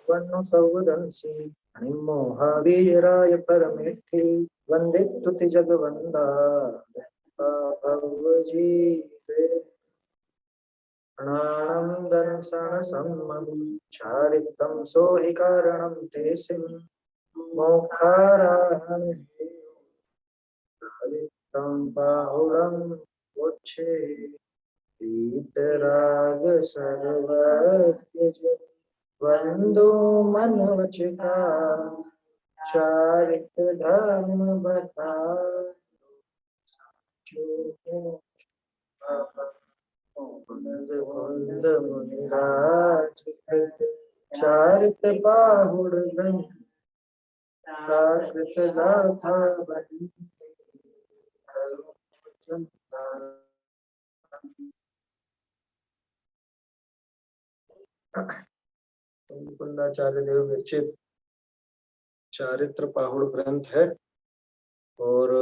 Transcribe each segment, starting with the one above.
वन्नु सौदंसी मोहावीराय परमेष्ठि वंदे तुति जगवंदा भवजीवे प्रणानं दंसन सम्मं चारितं सोहि कारणं ते सिं मोक्षाराहं चारितं बाहुरं वोच्छे वीतराग सर्वज्ञ वंदो मनवचिका चारित धर्म बखान कुंद मुनिराज चारित बाहुर प्राकृत गाथा बनी कुंदाचार्य देव विरचित चारित्र पाहुड़ ग्रंथ है। और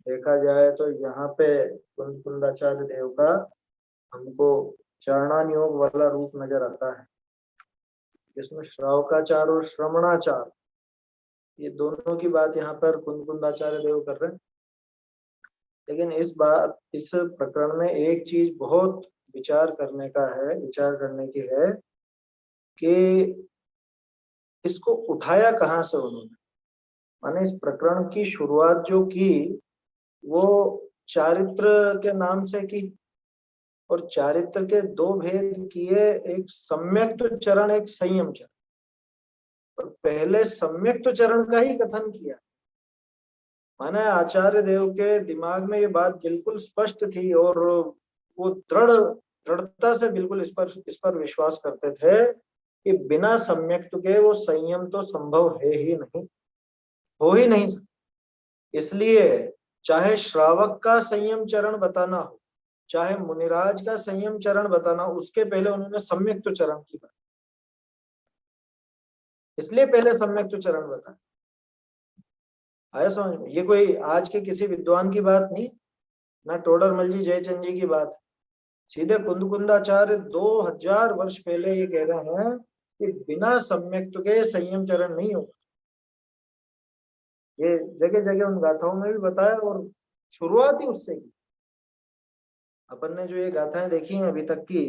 देखा जाए तो यहाँ पे कुंदाचार्य देव का हमको चरणान योग वाला रूप नजर आता है, जिसमें श्रावकाचार और श्रवणाचार ये दोनों की बात यहाँ पर कुंदाचार्य देव कर रहे हैं। लेकिन इस प्रकरण में एक चीज बहुत विचार करने की है कि इसको उठाया कहाँ से उन्होंने। माने इस प्रकरण की शुरुआत जो की वो चारित्र के नाम से की, और चारित्र के दो भेद किए, एक सम्यक्त चरण एक संयम चरण। और पहले सम्यक्त चरण का ही कथन किया। माने आचार्य देव के दिमाग में ये बात बिल्कुल स्पष्ट थी और वो दृढ़ता से बिल्कुल इस पर विश्वास करते थे कि बिना सम्यक्त के वो संयम तो संभव है ही नहीं, हो ही नहीं सकता। इसलिए चाहे श्रावक का संयम चरण बताना हो, चाहे मुनिराज का संयम चरण बताना हो, उसके पहले उन्होंने सम्यक्त चरण की बात, इसलिए पहले सम्यक्त चरण बताया। आया समझ में? ये कोई आज के किसी विद्वान की बात नहीं, ना टोडरमल जी जयचंद जी की बात। सीधे कुंदाचार्य 2000 वर्ष पहले ये कह रहे हैं कि बिना सम्यक्त के संयम चरण नहीं होगा। ये जगह जगह उन गाथाओं में भी बताया और शुरुआत ही उससे की। अपन ने जो ये गाथाएं देखी हैं अभी तक की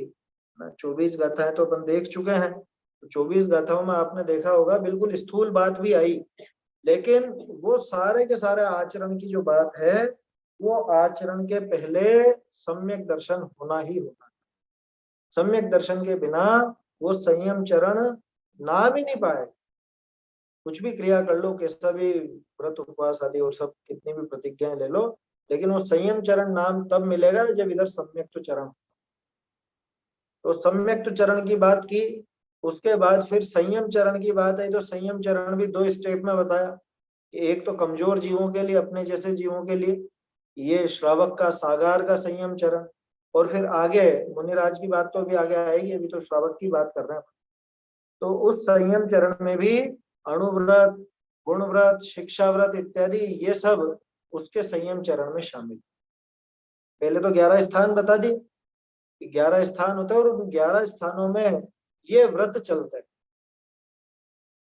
24 गाथाएं तो अपन देख चुके हैं। तो 24 गाथाओं में आपने देखा होगा बिल्कुल स्थूल बात भी आई, लेकिन वो सारे के सारे आचरण की जो बात है वो आचरण के पहले सम्यक दर्शन होना ही होना। सम्यक दर्शन के बिना वो संयम चरण नाम ही नहीं पाए। कुछ भी क्रिया कर लो, कैसा भी व्रत उपवास आदि और सब कितनी भी प्रतिज्ञाएं ले लो, लेकिन वो संयम चरण नाम तब मिलेगा जब इधर सम्यक्त चरण। तो सम्यक्त चरण की बात की, उसके बाद फिर संयम चरण की बात है। तो संयम चरण भी दो स्टेप में बताया। एक तो कमजोर जीवों के लिए, अपने जैसे जीवों के लिए ये श्रावक का सागार का संयम चरण, और फिर आगे मुनिराज की बात तो अभी आगे आएगी, अभी तो श्रावक की बात कर रहे हैं। तो उस संयम चरण में भी अणुव्रत, गुणव्रत, शिक्षाव्रत इत्यादि ये सब उसके संयम चरण में शामिल। पहले तो 11 स्थान बता दिए, 11 स्थान होते हैं और उन 11 स्थानों में ये व्रत चलते हैं।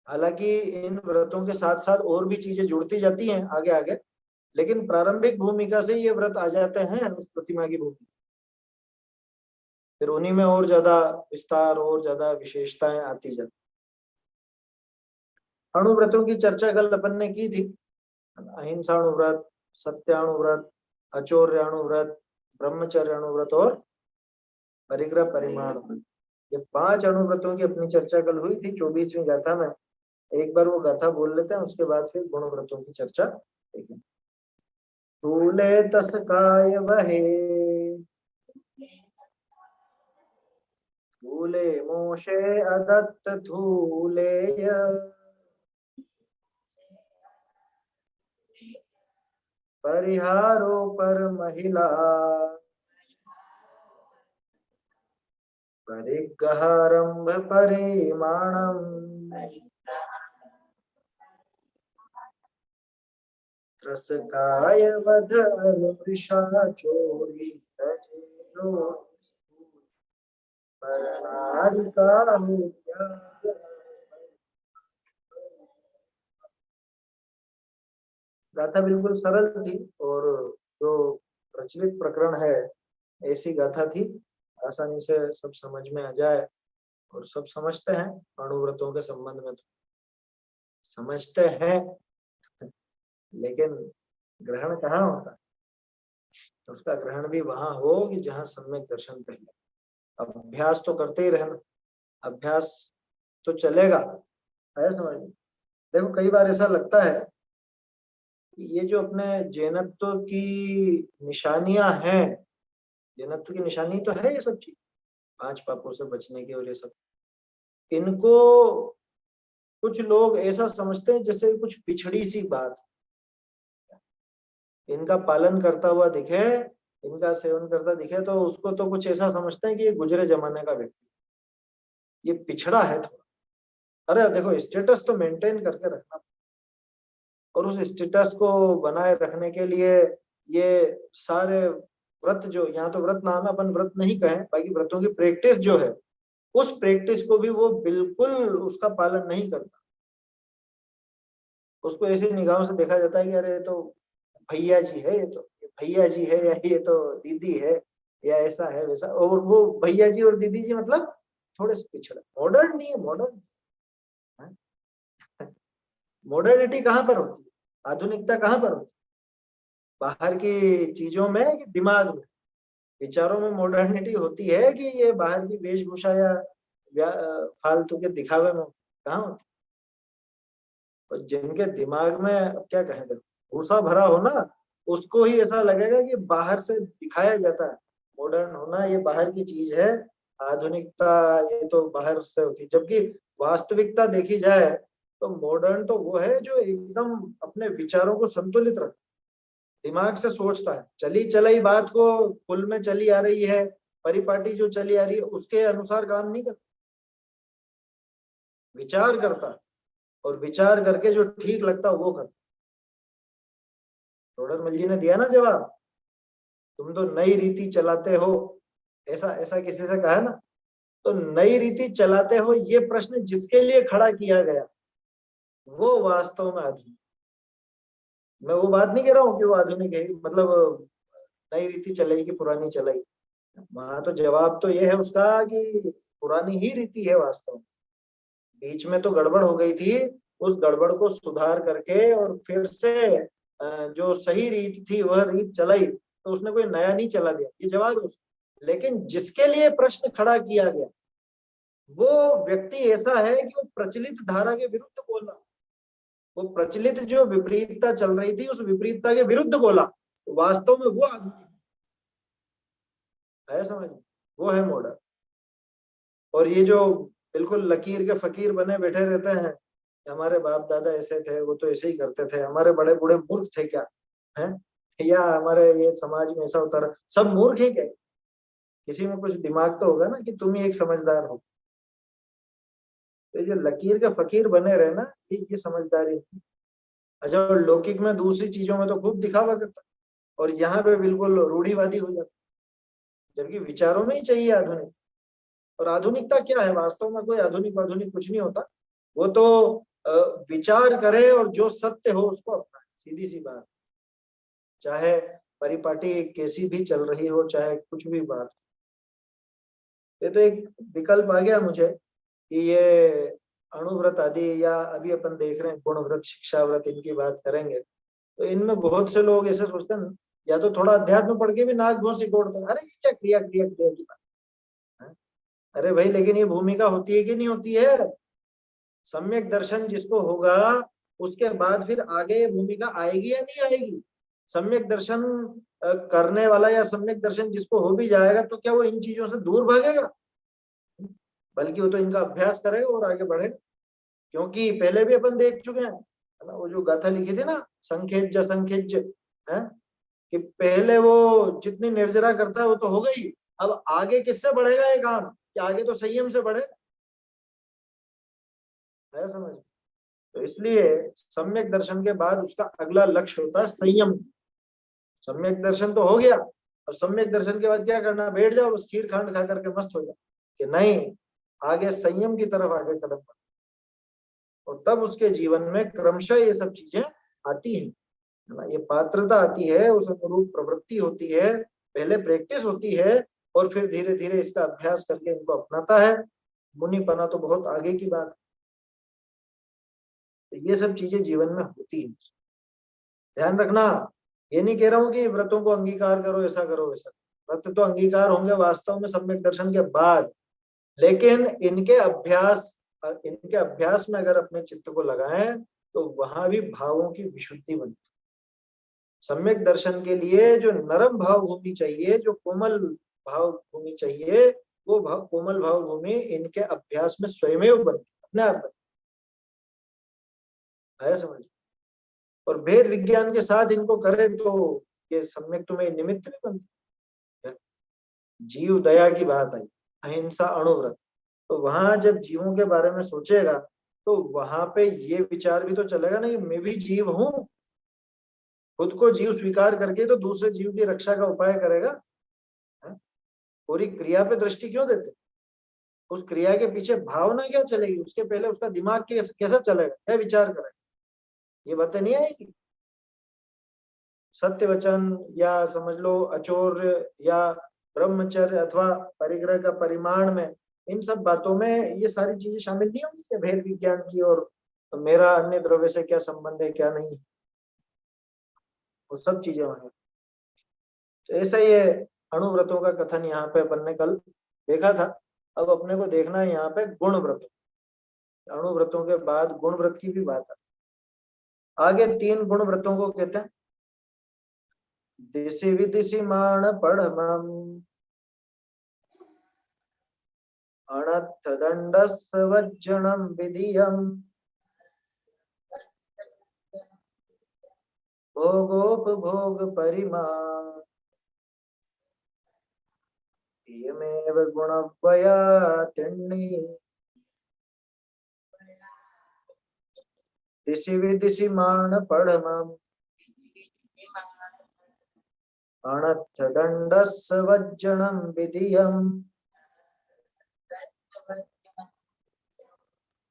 हालांकि इन व्रतों के साथ साथ और भी चीजें जुड़ती जाती हैं आगे आगे, लेकिन प्रारंभिक भूमिका से ये व्रत आ जाते हैं उस प्रतिमा की भूमि। फिर उन्हीं में और ज्यादा विस्तार और ज्यादा विशेषताएं आती जाती। अणुव्रतों की चर्चा कल अपन ने की थी। अहिंसा अणुव्रत, सत्य अणुव्रत, अचौर्य अणुव्रत, ब्रह्मचर्य अणुव्रत और परिग्रह परिमाण। ये 5 अणुव्रतों की अपनी चर्चा कल हुई थी 24वीं गाथा में। एक बार वो गाथा बोल लेते हैं, उसके बाद फिर गुणव्रतों की चर्चा देखेंगे। धूले तस काय वहे, धूले मोशे अदत्त धूले, परिहारो पर महिला, परिग्रहारंभ परिमाणम, त्रसकाय वध अनुवृषा चोरी तजेलो, परनारिका त्याग गाथा बिल्कुल सरल थी और जो प्रचलित प्रकरण है ऐसी गाथा थी, आसानी से सब समझ में आ जाए। और सब समझते हैं अणुव्रतों के संबंध में, तो समझते हैं लेकिन ग्रहण कहाँ होता है? तो उसका ग्रहण भी वहां हो कि जहाँ सम्यक दर्शन पहले। अभ्यास तो करते ही रहना, अभ्यास तो चलेगा, है समझ में। देखो कई बार ऐसा लगता है कि ये जो अपने जैनत्व की निशानियां हैं, जैनत्व की निशानी तो है ये सब चीज, 5 पापों से बचने की और ये सब, इनको कुछ लोग ऐसा समझते हैं जैसे कुछ पिछड़ी सी बात। इनका पालन करता हुआ दिखे, इनका सेवन करता दिखे तो उसको तो कुछ ऐसा समझते हैं कि ये गुजरे जमाने का व्यक्ति, ये पिछड़ा है थोड़ा। अरे देखो स्टेटस तो मेंटेन करके रखना, और उस स्टेटस को बनाए रखने के लिए ये सारे व्रत, जो यहाँ तो व्रत नाम है, अपन व्रत नहीं कहें, बाकी व्रतों की प्रैक्टिस जो है, उस प्रैक्टिस को भी वो बिल्कुल उसका पालन नहीं करता। उसको ऐसी निगाहों से देखा जाता है कि अरे तो भैया जी है, ये तो भैया जी है, या ये तो दीदी है, या ऐसा है वैसा। और वो भैया जी और दीदी जी मतलब थोड़े से पिछड़े, मॉडर्न नहीं है। मॉडर्न, मॉडर्निटी कहाँ पर होती है? आधुनिकता कहाँ पर होती है? बाहर की चीजों में कि दिमाग में, विचारों में मॉडर्निटी होती है कि ये बाहर की वेशभूषा या फालतू के दिखावे में कहाँ होती है? और जिनके दिमाग में अब क्या कहें, भूसा भरा हो ना, उसको ही ऐसा लगेगा कि बाहर से दिखाया जाता है। मॉडर्न होना ये बाहर की चीज है, आधुनिकता ये तो बाहर से होती है। जबकि वास्तविकता देखी जाए तो मॉडर्न तो वो है जो एकदम अपने विचारों को संतुलित रखता, दिमाग से सोचता है। चली चलाई बात को पुल में चली आ रही है, परिपाटी जो चली आ रही है उसके अनुसार काम नहीं करता, विचार करता है, और विचार करके जो ठीक लगता है वो करता। टोडरमल जी ने दिया ना जवाब, तुम तो नई रीति चलाते हो, ऐसा ऐसा किसी से कहा ना। तो नई रीति चलाते हो ये प्रश्न जिसके लिए खड़ा किया गया वो वास्तव में आधुनिक। मैं वो बात नहीं कह रहा हूँ कि वो आधुनिक है, मतलब नई रीति चलेगी कि पुरानी चलेगी। वहां तो जवाब तो ये है उसका कि पुरानी ही रीति है वास्तव में, बीच में तो गड़बड़ हो गई थी, उस गड़बड़ को सुधार करके और फिर से जो सही रीत थी वह रीत चलाई, तो उसने कोई नया नहीं चला दिया, ये जवाब है उसका। लेकिन जिसके लिए प्रश्न खड़ा किया गया वो व्यक्ति ऐसा है कि वो प्रचलित धारा के विरुद्ध बोला, वो प्रचलित जो विपरीतता चल रही थी उस विपरीतता के विरुद्ध बोला, तो वास्तव में वो आदमी है, समझ, वो है मॉडर्न। और ये जो बिल्कुल लकीर के फकीर बने बैठे रहते हैं, हमारे बाप दादा ऐसे थे, वो तो ऐसे ही करते थे, हमारे बड़े बूढ़े मूर्ख थे क्या है, या हमारे ये समाज में ऐसा होता रहा, सब मूर्ख ही क्या? किसी में कुछ दिमाग तो होगा ना कि तुम ही एक समझदार हो। तो ये जो लकीर के फकीर बने रहे ना, ये समझदारी नहीं। अच्छा, और लौकिक में दूसरी चीजों में तो खूब दिखावा करता, और यहाँ पे बिल्कुल रूढ़िवादी हो जाता, जबकि विचारों में ही चाहिए आधुनिक। और आधुनिकता क्या है वास्तव में? कोई आधुनिक आधुनिक कुछ नहीं होता, वो तो विचार करे और जो सत्य हो उसको अपनाए, सीधी सी बात। चाहे परिपाटी कैसी भी चल रही हो, चाहे कुछ भी बात। ये तो एक विकल्प आ गया मुझे कि ये अणुव्रत आदि, या अभी अपन देख रहे हैं गुण व्रत, शिक्षा व्रत, इनकी बात करेंगे तो इनमें बहुत से लोग ऐसे सोचते हैं, या तो थोड़ा अध्यात्म पढ़ के भी नाक भौं सिकोड़ते हैं, अरे ये क्या क्रिया क्रिया क्रिया की बात है? अरे भाई लेकिन ये भूमिका होती है कि नहीं होती है? सम्यक दर्शन जिसको होगा उसके बाद फिर आगे ये भूमिका आएगी या नहीं आएगी? सम्यक दर्शन करने वाला या सम्यक दर्शन जिसको हो भी जाएगा तो क्या वो इन चीजों से दूर भागेगा? बल्कि वो तो इनका अभ्यास करेगा और आगे बढ़ेगा। क्योंकि पहले भी अपन देख चुके हैं, है ना, वो जो गाथा लिखी थी ना, संखेज संखेज, है कि पहले वो जितनी निर्जरा करता है वो तो हो गई, अब आगे किससे बढ़ेगा ये काम, कि आगे तो संयम से बढ़ेगा, है समझ। तो इसलिए सम्यक दर्शन के बाद उसका अगला लक्ष्य होता है संयम। सम्यक दर्शन तो हो गया, और सम्यक दर्शन के बाद क्या करना? बैठ जाओ बस खीर खांड खा करके मस्त हो जाओ, कि नहीं, आगे संयम की तरफ आगे कदम बढ़े, और तब उसके जीवन में क्रमशः ये सब चीजें आती हैं। है ना। ये पात्रता आती है, उस अनुरूप प्रवृत्ति होती है, पहले प्रैक्टिस होती है और फिर धीरे धीरे इसका अभ्यास करके इनको अपनाता है। मुनिपना तो बहुत आगे की बात है। तो ये सब चीजें जीवन में होती है, ध्यान रखना। ये नहीं कह रहा हूं कि व्रतों को अंगीकार करो, ऐसा करो वैसा। व्रत तो अंगीकार होंगे वास्तव में सम्यक दर्शन के बाद, लेकिन इनके अभ्यास में अगर अपने चित्त को लगाएं तो वहां भी भावों की विशुद्धि बनती है। सम्यक दर्शन के लिए जो नरम भाव भूमि चाहिए, जो कोमल भाव भूमि चाहिए, वो कोमल भाव भूमि इनके अभ्यास में स्वयं बनती है, अपने आप आया समझ। और भेद विज्ञान के साथ इनको करे तो ये सम्यक तुम्हें निमित्त नहीं बनती है। जीव दया की बात आई, अहिंसा अणुव्रत, तो वहां जब जीवों के बारे में सोचेगा तो वहां पे ये विचार भी तो चलेगा ना कि मैं भी जीव हूं। खुद को जीव स्वीकार करके तो दूसरे जीव की रक्षा का उपाय करेगा। है? पूरी क्रिया पे दृष्टि क्यों देते, उस क्रिया के पीछे भावना क्या चलेगी, उसके पहले उसका दिमाग कैसा चलेगा, क्या विचार करेगा, ये बातें नहीं आएगी। सत्य वचन या समझ लो अचौर्य या ब्रह्मचर्य अथवा परिग्रह का परिमाण में, इन सब बातों में ये सारी चीजें शामिल नहीं होंगी भेद विज्ञान की, और तो मेरा अन्य द्रव्य से क्या संबंध है क्या नहीं, वो सब चीजें होंगी। तो ऐसा ही है, अणुव्रतों का कथन यहाँ पे अपन ने कल देखा था। अब अपने को देखना है यहाँ पे गुण व्रत। अणुव्रतों के बाद गुण व्रत की भी बात है। आगे 3 गुण व्रतों को कहते हैं दिशि विदिशि मान पढ़मम अणत्थ दंडस्य वज्जनम विधियम भोगोपभोग परिमा इयमेव गुणव्यया तिण्णी दिशि विदिशि मान पढ़मम अणत्थ दंडस्य वज्जनम विधियम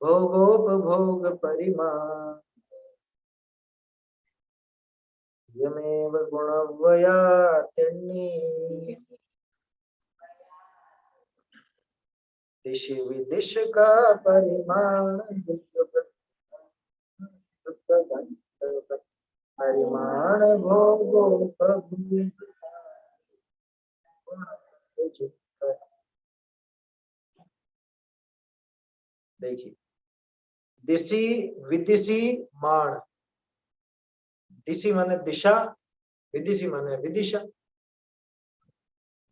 भोगोपभोग परिमा यमेव गुणव्यया तिण्णी दिशि विदिश का परिमाण परिमाण भोगोपभोग। देखिए दिशि विदिशि मान, दिशि माने दिशा, विदिशि माने विदिशा।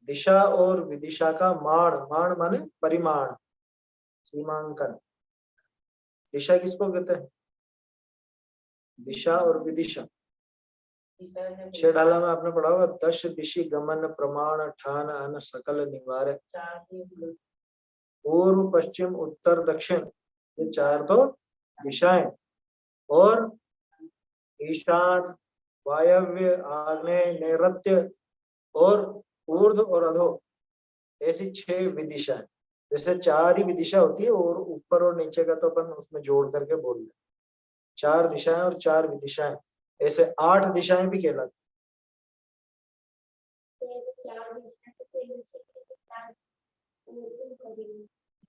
दिशा और विदिशा का मान, मान माने परिमाण, सीमांकन। दिशा किसको कहते हैं, दिशा और विदिशा। 6 ढाला में आपने पढ़ा होगा, दश दिशि गमन प्रमाण ठान अन सकल निवार, पूर्व पश्चिम उत्तर दक्षिण, ये 4 तो दिशाएं। और ईशान वायव्य आग्नेय नैऋत्य और ऊर्ध्व और अधो, ऐसी 6 विदिशाएं। जैसे 4 ही विदिशा होती है और ऊपर और नीचे का तो अपन उसमें जोड़ करके बोल रहे, 4 दिशाएं और 4 विदिशाएं, ऐसे 8 दिशाएं भी कहलाती।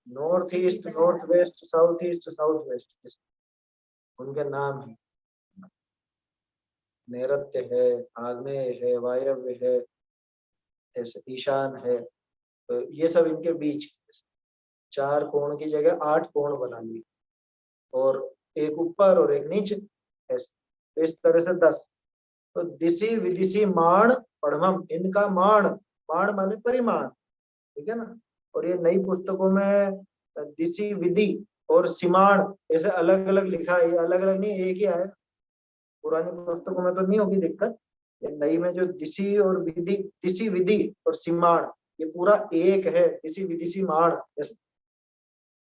North east, north west, south east, south west, उनके नाम है। नैऋत्य है, आग्नेय है, वायव्य है, ऐसे ईशान है, तो ये सब इनके बीच 4 कोण की जगह 8 कोण बना लिए, और एक ऊपर और एक नीचे, ऐसे तो इस तरह से 10। तो दिशि विदिशि मान पढ़मम, इनका मान, मान माने परिमाण, ठीक है ना। और ये नई पुस्तकों में दिशि विधि और सीमाण ऐसे अलग अलग लिखा है, अलग अलग नहीं एक ही आया। पुरानी पुस्तकों में तो नहीं होगी दिक्कत, नई में जो दिशि और विधि, दिशि विधि और सीमाण, ये पूरा एक है, दिशि विधि सीमाण।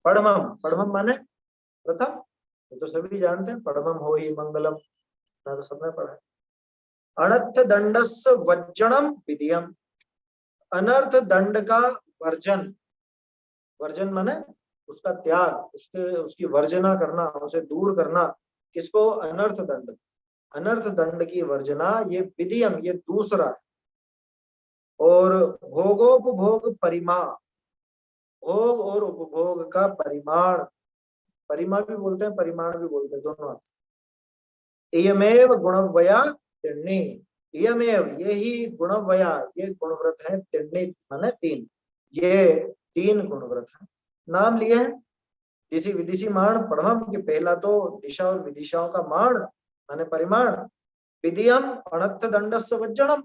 पढ़मम, पढ़मम माने प्रथम, ये तो सभी जानते हैं, पढ़मम हो ही मंगलम, ना तो सबने पढ़ा है। अनर्थ दंडस्य वज्जनम विधियम, अनर्थ दंड का वर्जन, वर्जन माने उसका त्याग, उसकी वर्जना करना, उसे दूर करना, किसको, अनर्थ दंड। अनर्थ दंड की वर्जना, ये विधियम, ये दूसरा। और भोगोपभोग परिमा, भोग और उपभोग का परिमाण, परिमा भी बोलते हैं परिमाण भी बोलते हैं, दोनों। इयमेव गुणव्यया तिर्णी, इयमेव, ये ही गुणव्यया, ये गुणव्रत है, तिर्णी माने तीन, ये तीन गुणव्रत है। नाम लिए हैं दिशि विदिशि माण पढ़म, कि पहला तो दिशा और विदिशाओं का माण माने परिमाण, विधियम अनर्थ दंडस्य वज्जनम,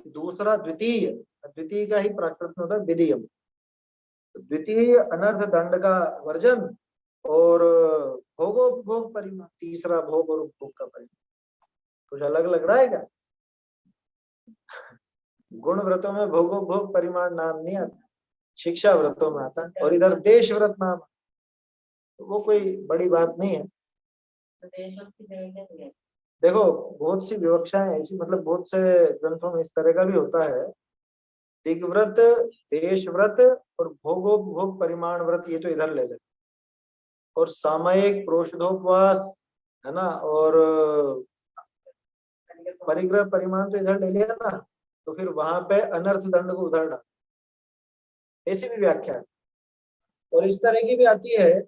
दूसरा द्वितीय, द्वितीय का ही प्राकृत में होता है विधियम, द्वितीय अनर्थ दंड का वर्जन, और भोगोपभोग परिमा, तीसरा भोग और उपभोग का परिमा। कुछ अलग लग रहा है क्या? गुण व्रतों में भोगोपभोग परिमाण नाम नहीं आता, शिक्षा व्रतों में आता है, और इधर देश व्रत नाम, तो वो कोई बड़ी बात नहीं है। देखो बहुत सी विवक्षाएं ऐसी, मतलब बहुत से ग्रंथों में इस तरह का भी होता है, दिग्व्रत, देश व्रत और भोगोपभोग परिमाण व्रत, ये तो इधर ले ले, और सामयिक प्रोषधोपवास है ना, और परिग्रह परिमाण तो इधर ले लिया ना, तो फिर वहां पे अनर्थ दंड को उधर डाल, ऐसी भी व्याख्या है। और इस तरह की भी आती है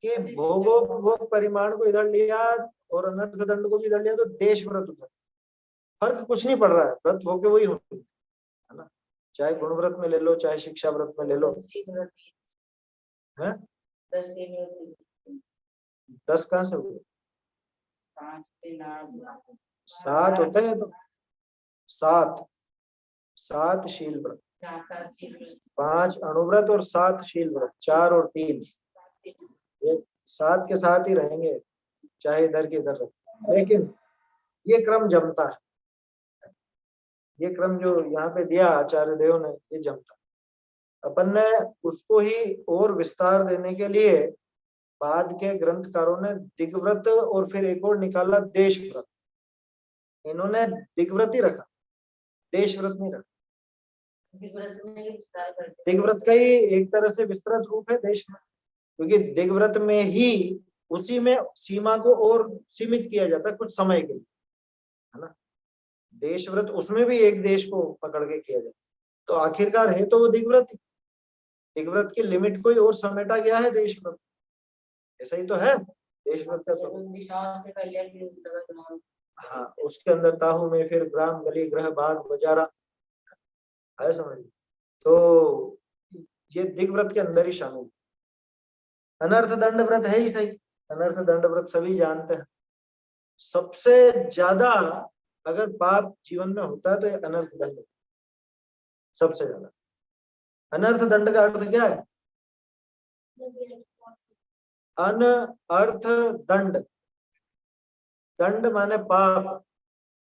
कि भोगोपभोग परिमाण को इधर लिया और अनर्थ दंड को भी इधर लिया, तो देश व्रत उधर, फर्क कुछ नहीं पड़ रहा है, व्रत होके वही होती है ना, चाहे गुण व्रत में ले लो चाहे शिक्षा व्रत में ले लो। है 10 कहाँ से हुए? 7 होते हैं, तो 7 7 शील व्रत, 5 अणुव्रत और 7 शील व्रत, 4 और 3, ये 7 के साथ ही रहेंगे चाहे इधर के इधर रहे, लेकिन ये क्रम जमता है, ये क्रम जो यहाँ पे दिया आचार्य देव ने, ये जमता। अपन ने उसको ही और विस्तार देने के लिए बाद के ग्रंथकारों ने दिग्व्रत और फिर एक और निकाला देश व्रत, इन्होंने दिग्व्रत ही रखा, देश व्रत नहीं रखा। दिग्व्रत का ही एक तरह से विस्तृत रूप है देश व्रत, क्योंकि दिग्व्रत में ही उसी में सीमा को और सीमित किया जाता है कुछ समय के लिए, है ना। देश व्रत उसमें भी एक देश को पकड़ के किया जाता, तो आखिरकार है तो वो दिग्व्रत, दिग्व्रत की लिमिट कोई और समेटा गया है देश व्रत, ऐसा ही तो है देश व्रत का। हाँ, उसके अंदर ताहू में फिर ग्राम गली ग्रह बाग बजारा है, समझ, तो ये दिग्व्रत के अंदर ही शामिल। अनर्थ दंड व्रत है ही सही, अनर्थ दंड व्रत सभी जानते हैं, सबसे ज्यादा अगर पाप जीवन में होता है तो ये अनर्थ दंड, सबसे ज्यादा। अनर्थ दंड का अर्थ क्या है? अनर्थ दंड, दंड माने पाप,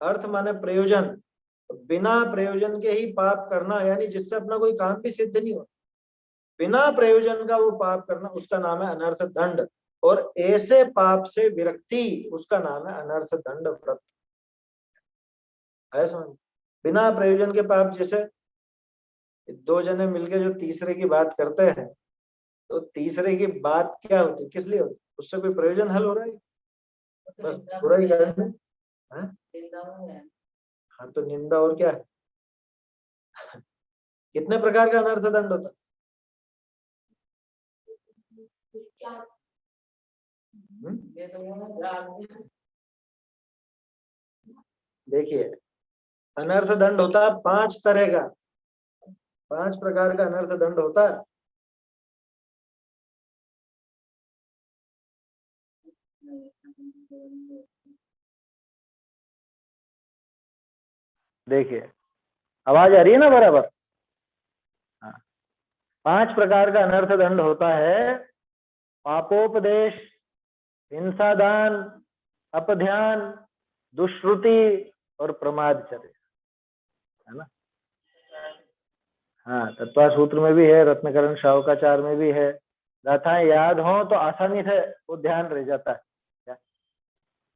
अर्थ माने प्रयोजन, बिना प्रयोजन के ही पाप करना, यानी जिससे अपना कोई काम भी सिद्ध नहीं हो, बिना प्रयोजन का वो पाप करना, उसका नाम है अनर्थ दंड, और ऐसे पाप से विरक्ति, उसका नाम है अनर्थ दंड व्रत। है समझ? बिना प्रयोजन के पाप, जैसे 2 जने मिलके जो तीसरे की बात करते हैं, तो तीसरे की बात क्या होती, किस लिए होती, उससे कोई प्रयोजन हल हो रहा है? बस बुराई करने। हाँ, तो निंदा और क्या है? कितने प्रकार का अनर्थ दंड होता है? देखिए, अनर्थ दंड होता है 5 तरह का, 5 प्रकार का अनर्थ दंड होता है। देखिए, आवाज आ रही है ना बराबर? हाँ, 5 प्रकार का अनर्थ दंड होता है। पापोपदेश, हिंसादान, अपध्यान, दुष्श्रुति और प्रमादचर्य, है ना। हाँ, तत्वा सूत्र में भी है, रत्नकरण शावकाचार में भी है, गाथाएं याद हो तो आसानी से वो ध्यान रह जाता है।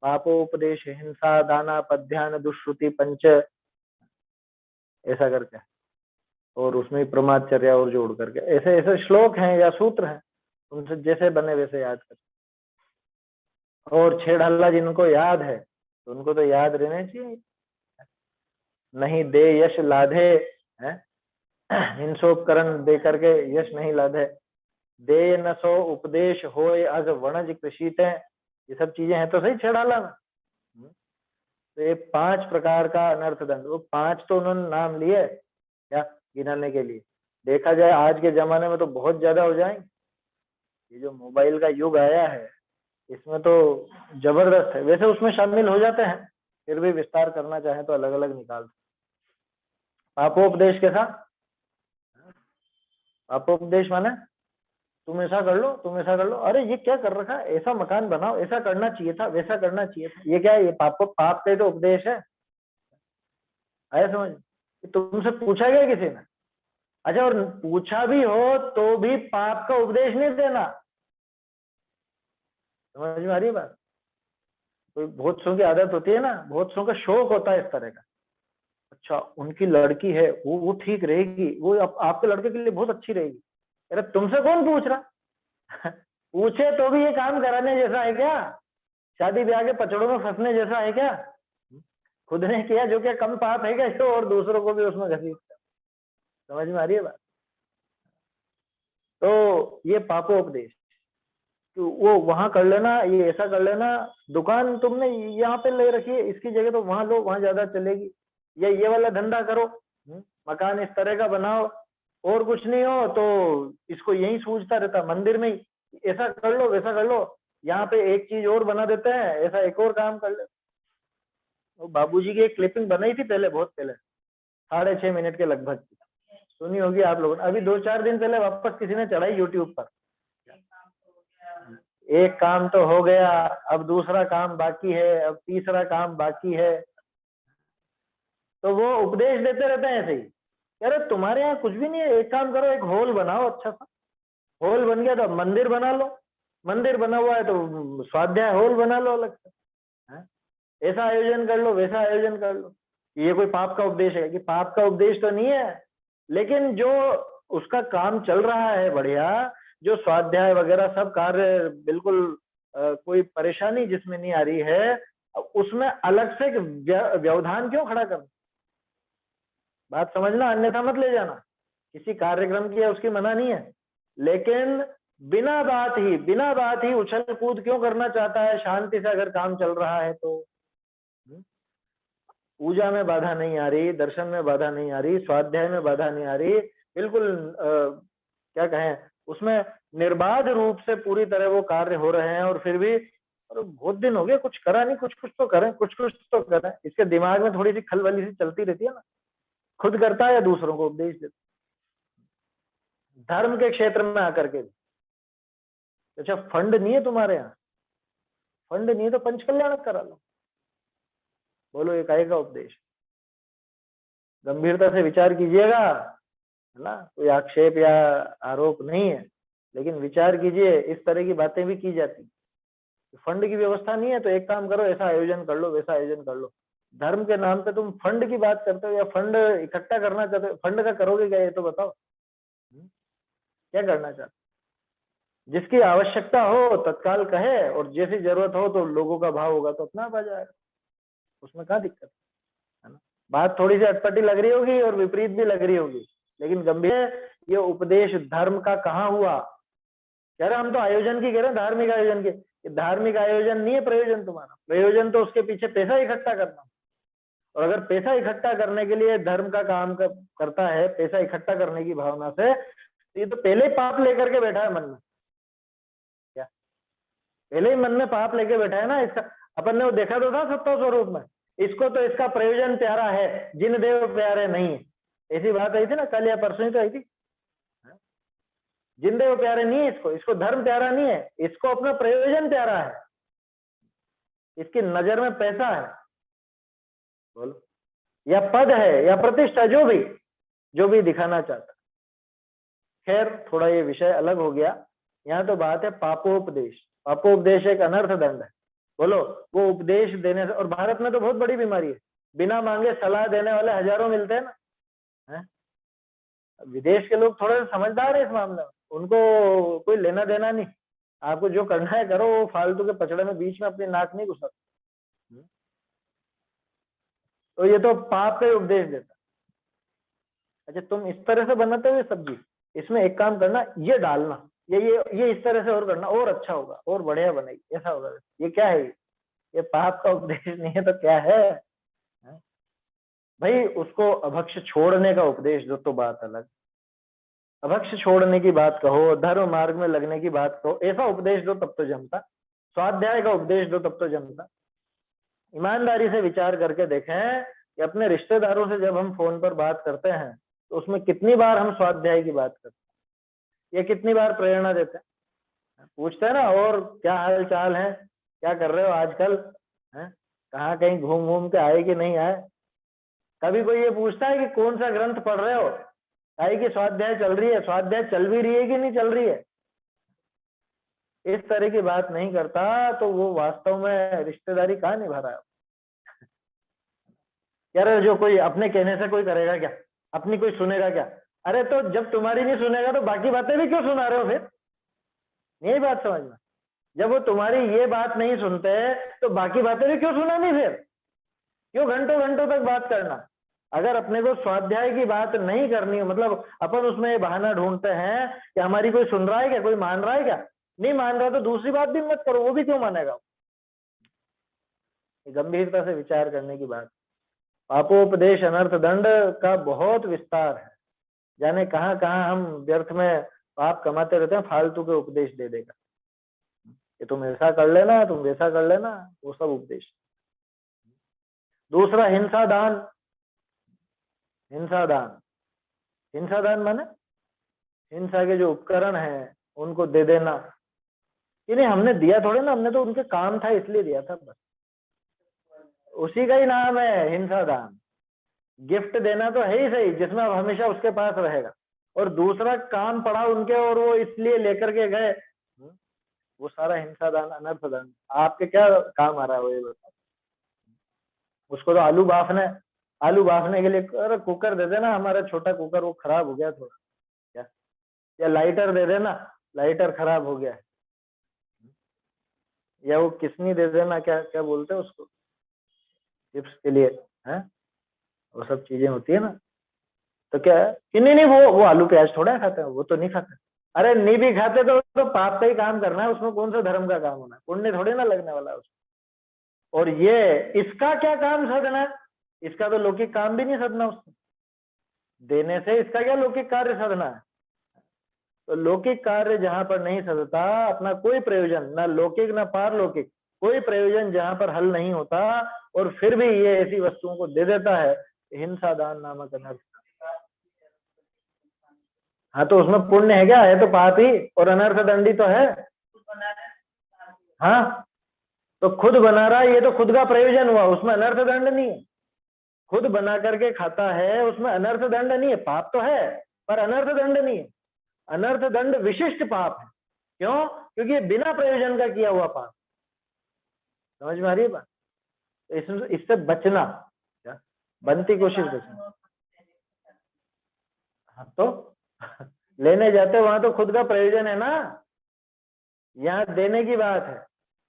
पापोपदेश, हिंसा, दाना, पध्यान, दुष्श्रुति, पंच, ऐसा करके, और उसमें प्रमादचर्या और जोड़ करके, ऐसे ऐसे श्लोक हैं या सूत्र हैं, उनसे जैसे बने वैसे याद कर। और 6 ढल्ला जिनको याद है तो उनको तो याद रहना चाहिए। नहीं दे यश लाधे, है हिंसोपकरण दे करके यश नहीं लाधे, दे न सो उपदेश होय अग वणज कृषित, ये सब चीजें हैं तो सही छेड़ाला में। तो ये 5 प्रकार का अनर्थ दंड, वो 5 तो उन्होंने नाम लिए क्या गिनाने के लिए। देखा जाए आज के जमाने में तो बहुत ज्यादा हो जाएंगे। ये जो मोबाइल का युग आया है इसमें तो जबरदस्त है। वैसे उसमें शामिल हो जाते हैं, फिर भी विस्तार करना चाहे तो अलग अलग निकाल। पापोपदेश कैसा? पापोपदेश माने तुम ऐसा कर लो, तुम ऐसा कर लो, अरे ये क्या कर रखा है, ऐसा मकान बनाओ, ऐसा करना चाहिए था, वैसा करना चाहिए था। ये क्या है? ये पाप का ही तो उपदेश है। आया समझ? तुमसे पूछा गया किसी ने? अच्छा, और पूछा भी हो तो भी पाप का उपदेश नहीं देना। समझ में आ रही है बात? कोई बहुत सौ की आदत होती है ना, बहुत सौ का शौक होता है इस तरह का। अच्छा उनकी लड़की है, वो ठीक रहेगी, वो आपके लड़के के लिए बहुत अच्छी रहेगी। अरे तुमसे कौन पूछ रहा? पूछे तो भी ये काम कराने जैसा है क्या? शादी ब्याह के पचड़ों में फंसने जैसा है क्या? खुद ने किया जो क्या कम पाप है क्या इसको, और दूसरों को भी उसमें घसीट। समझ में आ रही है बात? तो ये पापोपदेश, तो वो वहां कर लेना, ये ऐसा कर लेना, दुकान तुमने यहाँ पे ले रखी है, इसकी जगह तो वहां लो, वहां ज्यादा चलेगी, या ये वाला धंधा करो, मकान इस तरह का बनाओ, और कुछ नहीं हो तो इसको यही सूझता रहता मंदिर में ही, ऐसा कर लो वैसा कर लो, यहाँ पे एक चीज और बना देते हैं, ऐसा एक और काम कर ले। वो बाबूजी की एक क्लिपिंग बनाई थी पहले, बहुत पहले, 6.5 मिनट के लगभग, सुनी होगी आप लोगों ने। अभी 2-4 दिन पहले वापस किसी ने चढ़ाई यूट्यूब पर। एक काम तो हो गया, अब दूसरा काम बाकी है, अब तीसरा काम बाकी है। तो वो उपदेश देते रहते हैं ऐसे ही, अरे तुम्हारे यहाँ कुछ भी नहीं है, एक काम करो, एक हॉल बनाओ, अच्छा सा हॉल बन गया तो मंदिर बना लो, मंदिर बना हुआ है तो स्वाध्याय हॉल बना लो अलग से, ऐसा आयोजन कर लो, वैसा आयोजन कर लो। ये कोई पाप का उपदेश है कि? पाप का उपदेश तो नहीं है, लेकिन जो उसका काम चल रहा है बढ़िया, जो स्वाध्याय वगैरह सब कार्य बिल्कुल कोई परेशानी जिसमें नहीं आ रही है, उसमें अलग से व्यवधान क्यों खड़ा करना? बात समझना, अन्यथा मत ले जाना। किसी कार्यक्रम की या उसकी मना नहीं है, लेकिन बिना बात ही उछल कूद क्यों करना चाहता है? शांति से अगर काम चल रहा है तो पूजा में बाधा नहीं आ रही, दर्शन में बाधा नहीं आ रही, स्वाध्याय में बाधा नहीं आ रही, बिल्कुल क्या कहें, उसमें निर्बाध रूप से पूरी तरह वो कार्य हो रहे हैं, और फिर भी और बहुत दिन हो गए कुछ करा नहीं, कुछ कुछ तो करें, कुछ कुछ तो करें। इसके दिमाग में थोड़ी सी खलबली सी चलती रहती है ना, खुद करता है या दूसरों को उपदेश देता, धर्म के क्षेत्र में आकर के। अच्छा फंड नहीं है तुम्हारे यहाँ, फंड नहीं है तो पंचकल्याण करा लो, बोलो ये काहे का उपदेश? गंभीरता से विचार कीजिएगा, है ना, कोई आक्षेप या आरोप नहीं है, लेकिन विचार कीजिए, इस तरह की बातें भी की जाती। फंड की व्यवस्था नहीं है तो एक काम करो, ऐसा आयोजन कर लो, वैसा आयोजन कर लो। धर्म के नाम पे तुम फंड की बात करते हो या फंड इकट्ठा करना चाहते हो, फंड का करोगे क्या ये तो बताओ? क्या करना चाहते? जिसकी आवश्यकता हो तत्काल कहे, और जैसी जरूरत हो तो लोगों का भाव होगा तो अपना आ जाएगा, उसमें क्या दिक्कत है ना? बात थोड़ी सी अटपटी लग रही होगी और विपरीत भी लग रही होगी, लेकिन गंभीर ये उपदेश धर्म का कहाँ हुआ? कह रहे हम तो आयोजन की कह रहे हैं, धार्मिक आयोजन की। धार्मिक आयोजन नहीं है प्रयोजन तुम्हारा, प्रयोजन तो उसके पीछे पैसा इकट्ठा करना। और अगर पैसा इकट्ठा करने के लिए धर्म का काम करता है, पैसा इकट्ठा करने की भावना से, तो ये तो पहले ही पाप लेकर के बैठा है मन में। क्या पहले ही मन में पाप लेके बैठा है ना इसका? अपन ने वो देखा तो था सत्ता स्वरूप में, इसको तो इसका प्रयोजन प्यारा है, जिन देव प्यारे नहीं है। ऐसी बात आई थी ना, कल या परसों ही तो आई थी। जिन देव प्यारे नहीं है इसको, इसको धर्म प्यारा नहीं है, इसको अपना प्रयोजन प्यारा है, इसकी नजर में पैसा है, बोलो, या पद है या प्रतिष्ठा, जो भी दिखाना चाहता। खैर थोड़ा ये विषय अलग हो गया, यहाँ तो बात है पापोपदेश। पापोपदेश एक अनर्थ दंड है, बोलो। वो उपदेश देने से, और भारत में तो बहुत बड़ी बीमारी है, बिना मांगे सलाह देने वाले हजारों मिलते हैं ना, है? विदेश के लोग थोड़े समझदार है इस मामले में, उनको कोई लेना देना नहीं, आपको जो करना है करो, वो फालतू के पचड़े में बीच में अपनी नाक नहीं घुसा। तो ये तो पाप का ही उपदेश देता। अच्छा तुम इस तरह से बनाते हो ये सब्जी, इसमें एक काम करना, ये डालना, ये इस तरह से और करना, और अच्छा होगा, और बढ़िया बनेगी, ऐसा होगा। ये क्या है? ये पाप का उपदेश नहीं है तो क्या है? भाई उसको अभक्ष छोड़ने का उपदेश दो तो बात अलग। अभक्ष छोड़ने की बात कहो, धर्म मार्ग में लगने की बात कहो, ऐसा उपदेश दो तब तो जमता। स्वाध्याय का उपदेश दो तब तो जमता। ईमानदारी से विचार करके देखें कि अपने रिश्तेदारों से जब हम फोन पर बात करते हैं तो उसमें कितनी बार हम स्वाध्याय की बात करते हैं, या कितनी बार प्रेरणा देते हैं। पूछते हैं ना, और क्या हाल चाल है, क्या कर रहे हो आजकल, है कहाँ कहीं घूम घूम के आए कि नहीं आए। कभी कोई ये पूछता है कि कौन सा ग्रंथ पढ़ रहे हो, आई की स्वाध्याय चल रही है, स्वाध्याय चल भी रही है कि नहीं चल रही है। इस तरह की बात नहीं करता तो वो वास्तव में रिश्तेदारी कहाँ निभा रहा है। यार जो कोई अपने कहने से कोई करेगा क्या, अपनी कोई सुनेगा क्या? अरे तो जब तुम्हारी नहीं सुनेगा तो बाकी बातें भी क्यों सुना रहे हो फिर? यही बात समझ में। जब वो तुम्हारी ये बात नहीं सुनते तो बाकी बातें भी क्यों सुनानी फिर? क्यों घंटों घंटों तक बात करना? अगर अपने को स्वाध्याय की बात नहीं करनी है, मतलब अपन उसमें ये बहाना ढूंढते हैं कि हमारी कोई सुन रहा है क्या, कोई मान रहा है क्या, नहीं मान रहा तो दूसरी बात भी मत करो, वो भी क्यों मानेगा? गंभीरता से विचार करने की बात। पापोपदेश अनर्थ दंड का बहुत विस्तार है, जाने कहाँ कहाँ हम व्यर्थ में पाप कमाते रहते हैं, फालतू के उपदेश दे देगा कि तुम ऐसा कर लेना, तुम वैसा कर लेना, वो सब उपदेश। दूसरा हिंसा दान। हिंसा दान, हिंसा दान माने हिंसा के जो उपकरण हैं उनको दे देना। ये नहीं हमने दिया थोड़े ना, हमने तो उनके काम था इसलिए दिया था बस, उसी का ही नाम है हिंसा दान। गिफ्ट देना तो है ही सही, जिसमें अब हमेशा उसके पास रहेगा, और दूसरा काम पड़ा उनके और वो इसलिए लेकर के गए, वो सारा हिंसा दान, अनर्थ दान। आपके क्या काम आ रहा है वो ये बताओ। उसको तो आलू बाफने के लिए, अरे कुकर दे देना, हमारा छोटा कुकर वो खराब हो गया थोड़ा, क्या, या लाइटर दे देना, लाइटर खराब हो गया, या वो किसनी दे देना, क्या क्या बोलते हैं उसको, चिप्स के लिए, है वो सब चीजें होती है ना। तो क्या है कि नहीं नहीं वो आलू प्याज थोड़ा खाते हैं, वो तो नहीं खाते। अरे नहीं भी खाते तो पाप का ही काम करना है, उसमें कौन सा धर्म का काम होना है, पुण्य थोड़े ना लगने वाला है उसको। और ये इसका क्या काम सदना है, इसका तो लौकिक काम भी नहीं सदना उसको, देने से इसका क्या लौकिक कार्य सदना है। तो लौकिक कार्य जहां पर नहीं सदता, अपना कोई प्रयोजन, ना लौकिक ना पारलौकिक, कोई प्रयोजन जहां पर हल नहीं होता, और फिर भी ये ऐसी वस्तुओं को दे देता है, हिंसा दान नामक अनर्थ। हाँ तो उसमें पुण्य है क्या, है तो पाप ही, और अनर्थ दंडी तो है। हाँ तो खुद बना रहा है, ये तो खुद का प्रयोजन हुआ, उसमें अनर्थ दंड नहीं है। खुद बना करके खाता है, उसमें अनर्थ दंड नहीं है, पाप तो है पर अनर्थ दंड नहीं है। अनर्थ दंड विशिष्ट पाप है। क्यों? क्योंकि ये बिना प्रयोजन का किया हुआ पाप। समझ में आ रही है बात? इससे बचना, क्या बनती कोशिश बचना। हाँ तो लेने जाते वहां तो खुद का प्रयोजन है ना, यहाँ देने की बात है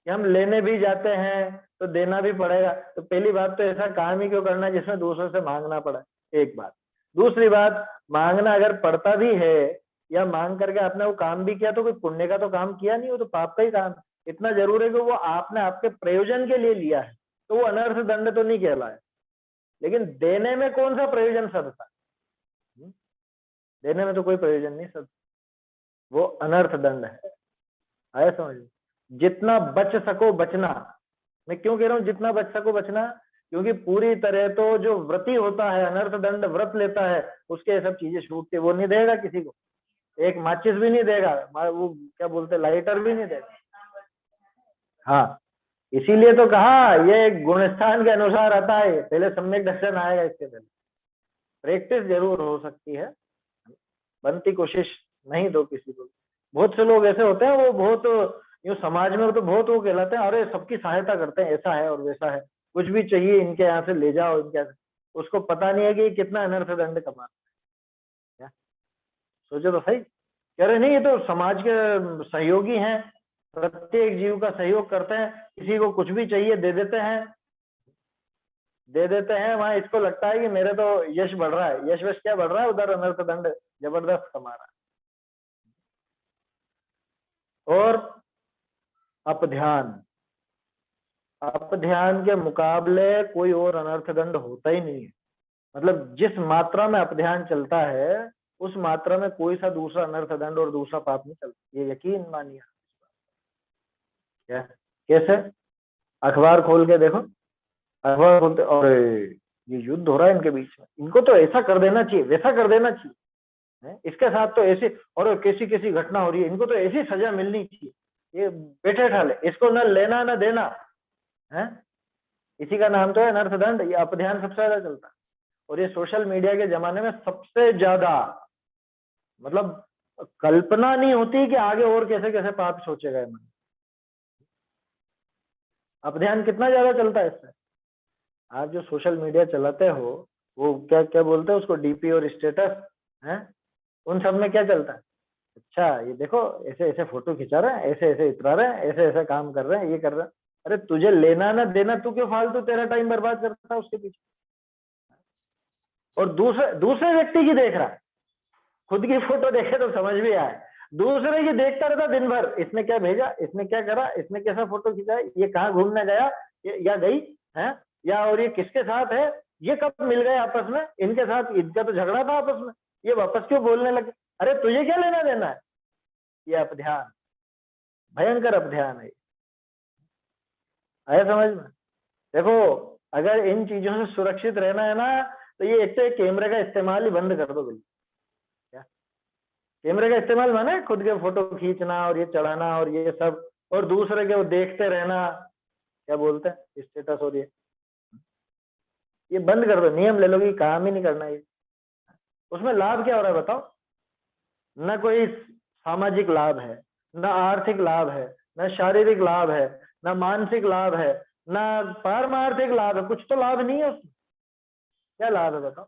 कि हम लेने भी जाते हैं तो देना भी पड़ेगा। तो पहली बात तो ऐसा काम ही क्यों करना जिसमें दूसरों से मांगना पड़े, एक बात। दूसरी बात, मांगना अगर पड़ता भी है या मांग करके आपने वो काम भी किया तो कोई पुण्य का तो काम किया नहीं, वो तो पाप का ही काम है। इतना जरूर है कि वो आपने आपके प्रयोजन के लिए लिया है, तो वो अनर्थ दंड तो नहीं कहलाए। लेकिन देने में कौन सा प्रयोजन सदता है? देने में तो कोई प्रयोजन नहीं सदता, वो अनर्थ दंड है। आया समझ? जितना बच सको बचना। मैं क्यों कह रहा हूं जितना बच सको बचना? क्योंकि पूरी तरह तो जो व्रती होता है, अनर्थ दंड व्रत लेता है, उसके ये सब चीजें छूट के वो नहीं देगा किसी को, एक माचिस भी नहीं देगा, वो क्या बोलते लाइटर भी नहीं देगा। हाँ इसीलिए तो कहा ये गुणस्थान के अनुसार आता है, पहले सम्यक दर्शन आएगा, इसके पहले प्रैक्टिस जरूर हो सकती है, बनती कोशिश नहीं तो किसी को। बहुत से लोग ऐसे होते हैं, वो बहुत यूं समाज में तो बहुत वो कहलाते हैं, अरे सबकी सहायता करते हैं, ऐसा है और वैसा है, कुछ भी चाहिए इनके यहाँ से ले जाओ इनके यहाँ से। उसको पता नहीं है कि कितना अनर्थ दंड कमाते हैं। सोचो तो सही, कह रहे नहीं ये तो समाज के सहयोगी हैं, प्रत्येक जीव का सहयोग करते हैं, किसी को कुछ भी चाहिए दे देते हैं। दे देते हैं, वहां इसको लगता है कि मेरे तो यश बढ़ रहा है, यश वश क्या बढ़ रहा है, उधर अनर्थ दंड जबरदस्त कमा रहा है। और अपध्यान, अपध्यान के मुकाबले कोई और अनर्थ दंड होता ही नहीं है। मतलब जिस मात्रा में अपध्यान चलता है उस मात्रा में कोई सा दूसरा अनर्थ दंड और दूसरा पाप नहीं चलता, ये यकीन मानिए। क्या कैसे? अखबार खोल के देखो, अखबार खोलते और ये युद्ध हो रहा है इनके बीच में, इनको तो ऐसा कर देना चाहिए, वैसा कर देना चाहिए, इसके साथ तो ऐसी, और कैसी कैसी घटना हो रही है, इनको तो ऐसी सजा मिलनी चाहिए, ये बैठे ठाले, इसको न लेना न देना है। इसी का नाम तो है अनर्थ दंड। ये अपध्यान सबसे ज्यादा चलता है, और ये सोशल मीडिया के जमाने में सबसे ज्यादा, मतलब कल्पना नहीं होती कि आगे और कैसे कैसे पाप सोचेगा मन। अपध्यान कितना ज्यादा चलता है इससे। आप जो सोशल मीडिया चलाते हो वो क्या क्या बोलते हैं उसको, डीपी और स्टेटस है, उन सब में क्या चलता है, अच्छा ये देखो ऐसे ऐसे फोटो खिंचा रहे हैं, ऐसे ऐसे उतरा रहे हैं, ऐसे ऐसे काम कर रहे हैं, ये कर रहे हैं। अरे तुझे लेना ना देना, तू क्यों फालतू तेरा टाइम बर्बाद करता है उसके पीछे। और दूसरे दूसरे व्यक्ति की देख रहा है, खुद की फोटो देखे तो समझ भी आए, दूसरे की देखता रहता दिन भर, इसने क्या भेजा, इसने क्या करा, इसने कैसा फोटो खिंचाया, ये कहाँ घूमने गया या गई है, या और ये किसके साथ है, ये कब मिल गए आपस में, इनके साथ इनका तो झगड़ा था आपस में, ये वापस क्यों बोलने लगे। अरे तुझे क्या लेना देना है। ये अपध्यान, भयंकर अपध्यान है। आया समझ में। देखो अगर इन चीजों से सुरक्षित रहना है ना, तो ये एक तो कैमरे का इस्तेमाल ही बंद कर दो बिल्कुल। क्या कैमरे का इस्तेमाल माने खुद के फोटो खींचना और ये चढ़ाना और ये सब, और दूसरे के वो देखते रहना, क्या बोलते हैं स्टेटस, और ये बंद कर दो, नियम ले लो कि काम ही नहीं करना ये। उसमें लाभ क्या हो रहा है बताओ, न कोई सामाजिक लाभ है, न आर्थिक लाभ है, न शारीरिक लाभ है, न मानसिक लाभ है, न पारमार्थिक लाभ है, कुछ तो लाभ नहीं है उसमें। क्या लाभ है बताओ।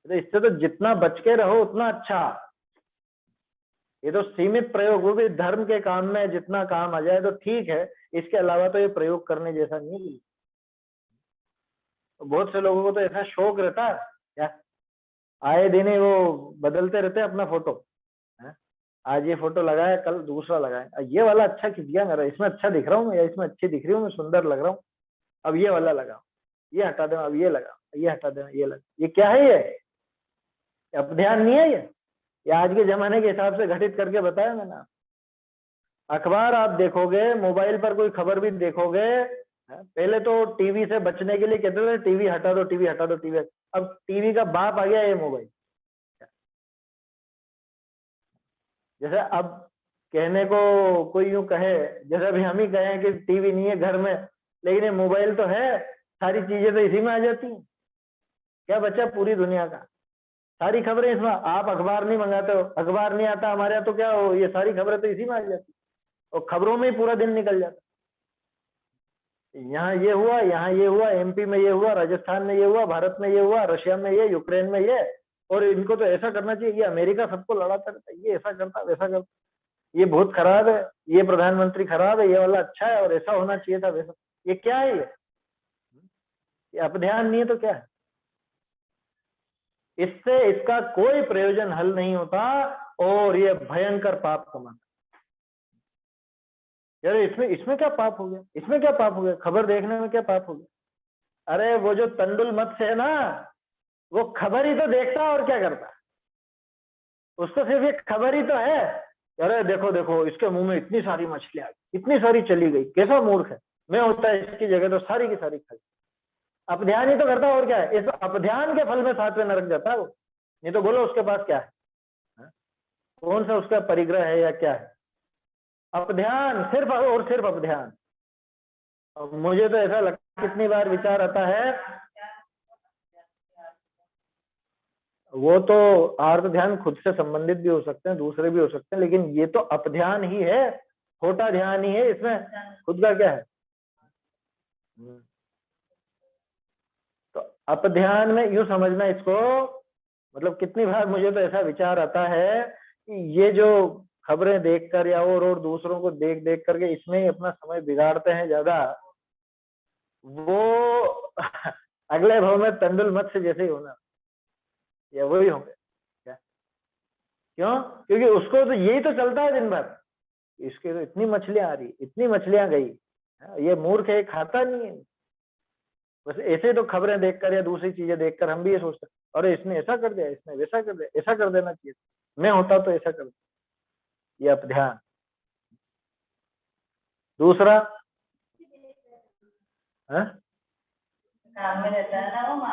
तो इससे तो जितना बच के रहो उतना अच्छा। ये तो सीमित प्रयोग, वो भी धर्म के काम में जितना काम आ जाए तो ठीक है, इसके अलावा तो ये प्रयोग करने जैसा नहीं है। तो बहुत से लोगों को तो ऐसा शौक रहता है, क्या आए दिन ही वो बदलते रहते हैं अपना फोटो है, आज ये फोटो लगाया कल दूसरा लगाया, ये वाला अच्छा खिंच गया मेरा, इसमें अच्छा दिख रहा हूँ, या इसमें अच्छी दिख रही हूँ, मैं सुंदर लग रहा हूँ, अब ये वाला लगाओ, ये हटा दो, अब ये लगाओ, ये हटा दो, ये लगा, ये क्या है ये, अब ध्यान नहीं है ये आज के जमाने के हिसाब से घटित करके बताया मैंने। अखबार आप देखोगे, मोबाइल पर कोई खबर भी देखोगे, पहले तो टीवी से बचने के लिए कहते थे टीवी हटा दो, टीवी हटा दो, टीवी, अब टीवी का बाप आ गया ये मोबाइल। जैसे अब कहने को कोई यूं कहे, जैसे अभी हम ही कहें कि टीवी नहीं है घर में, लेकिन ये मोबाइल तो है, सारी चीजें तो इसी में आ जाती हैं, क्या बचा पूरी दुनिया का, सारी खबरें इसमें। आप अखबार नहीं मंगाते हो, अखबार नहीं आता हमारे यहाँ, तो क्या हो, ये सारी खबरें तो इसी में आ जाती, और खबरों में ही पूरा दिन निकल जाता, यहाँ ये हुआ, यहाँ ये हुआ, एमपी में ये हुआ, राजस्थान में ये हुआ, भारत में ये हुआ, रशिया में ये, यूक्रेन में ये, और इनको तो ऐसा करना चाहिए, ये अमेरिका सबको लड़ाता रहता है, ये ऐसा करता वैसा करता, ये बहुत खराब है, ये प्रधानमंत्री खराब है, ये वाला अच्छा है, और ऐसा होना चाहिए था वैसा। ये क्या है ये अपध्यान नहीं है तो क्या है। इससे इसका कोई प्रयोजन हल नहीं होता, और ये भयंकर पाप कमाता। यार इसमें इसमें क्या पाप हो गया, इसमें क्या पाप हो गया, खबर देखने में क्या पाप हो गया। अरे वो जो तंडुल मत्स्य है ना, वो खबर ही तो देखता और क्या करता, उसको सिर्फ एक खबर ही तो है, अरे देखो देखो इसके मुंह में इतनी सारी मछली आ गई, इतनी सारी चली गई, कैसा मूर्ख है, मैं होता है इसकी जगह तो सारी की सारी खाई। अपध्यान ही तो करता और क्या है, इस अपध्यान के फल में सातवें नरक जाता है वो। नहीं तो बोलो उसके पास क्या है, कौन सा उसका परिग्रह है या क्या है। अपध्यान, सिर्फ और सिर्फ अपध्यान। और मुझे तो ऐसा लगता है, कितनी बार विचार आता है, वो तो आर्त ध्यान खुद से संबंधित भी हो सकते हैं, दूसरे भी हो सकते हैं, लेकिन ये तो अपध्यान ही है, छोटा ध्यान ही है, इसमें खुद का क्या है। तो अपध्यान में यूं समझना इसको, मतलब कितनी बार मुझे तो ऐसा विचार आता है कि ये जो खबरें देखकर या और दूसरों को देख देख करके इसमें ही अपना समय बिगाड़ते हैं ज्यादा, वो अगले भाव में तंडुल मत्स्य जैसे ही होना, या वही होंगे क्या? क्यों? क्योंकि उसको तो यही तो चलता है दिन भर, इसके तो इतनी मछलियां आ रही, इतनी मछलियां गई, ये मूर्ख है, खाता नहीं है। बस ऐसे तो खबरें देखकर या दूसरी चीजें देखकर हम भी ये सोचते हैं, अरे इसने ऐसा कर दिया, इसने वैसा कर दिया, ऐसा कर देना चाहिए, मैं होता तो ऐसा कर, ये अब ध्यान। दूसरा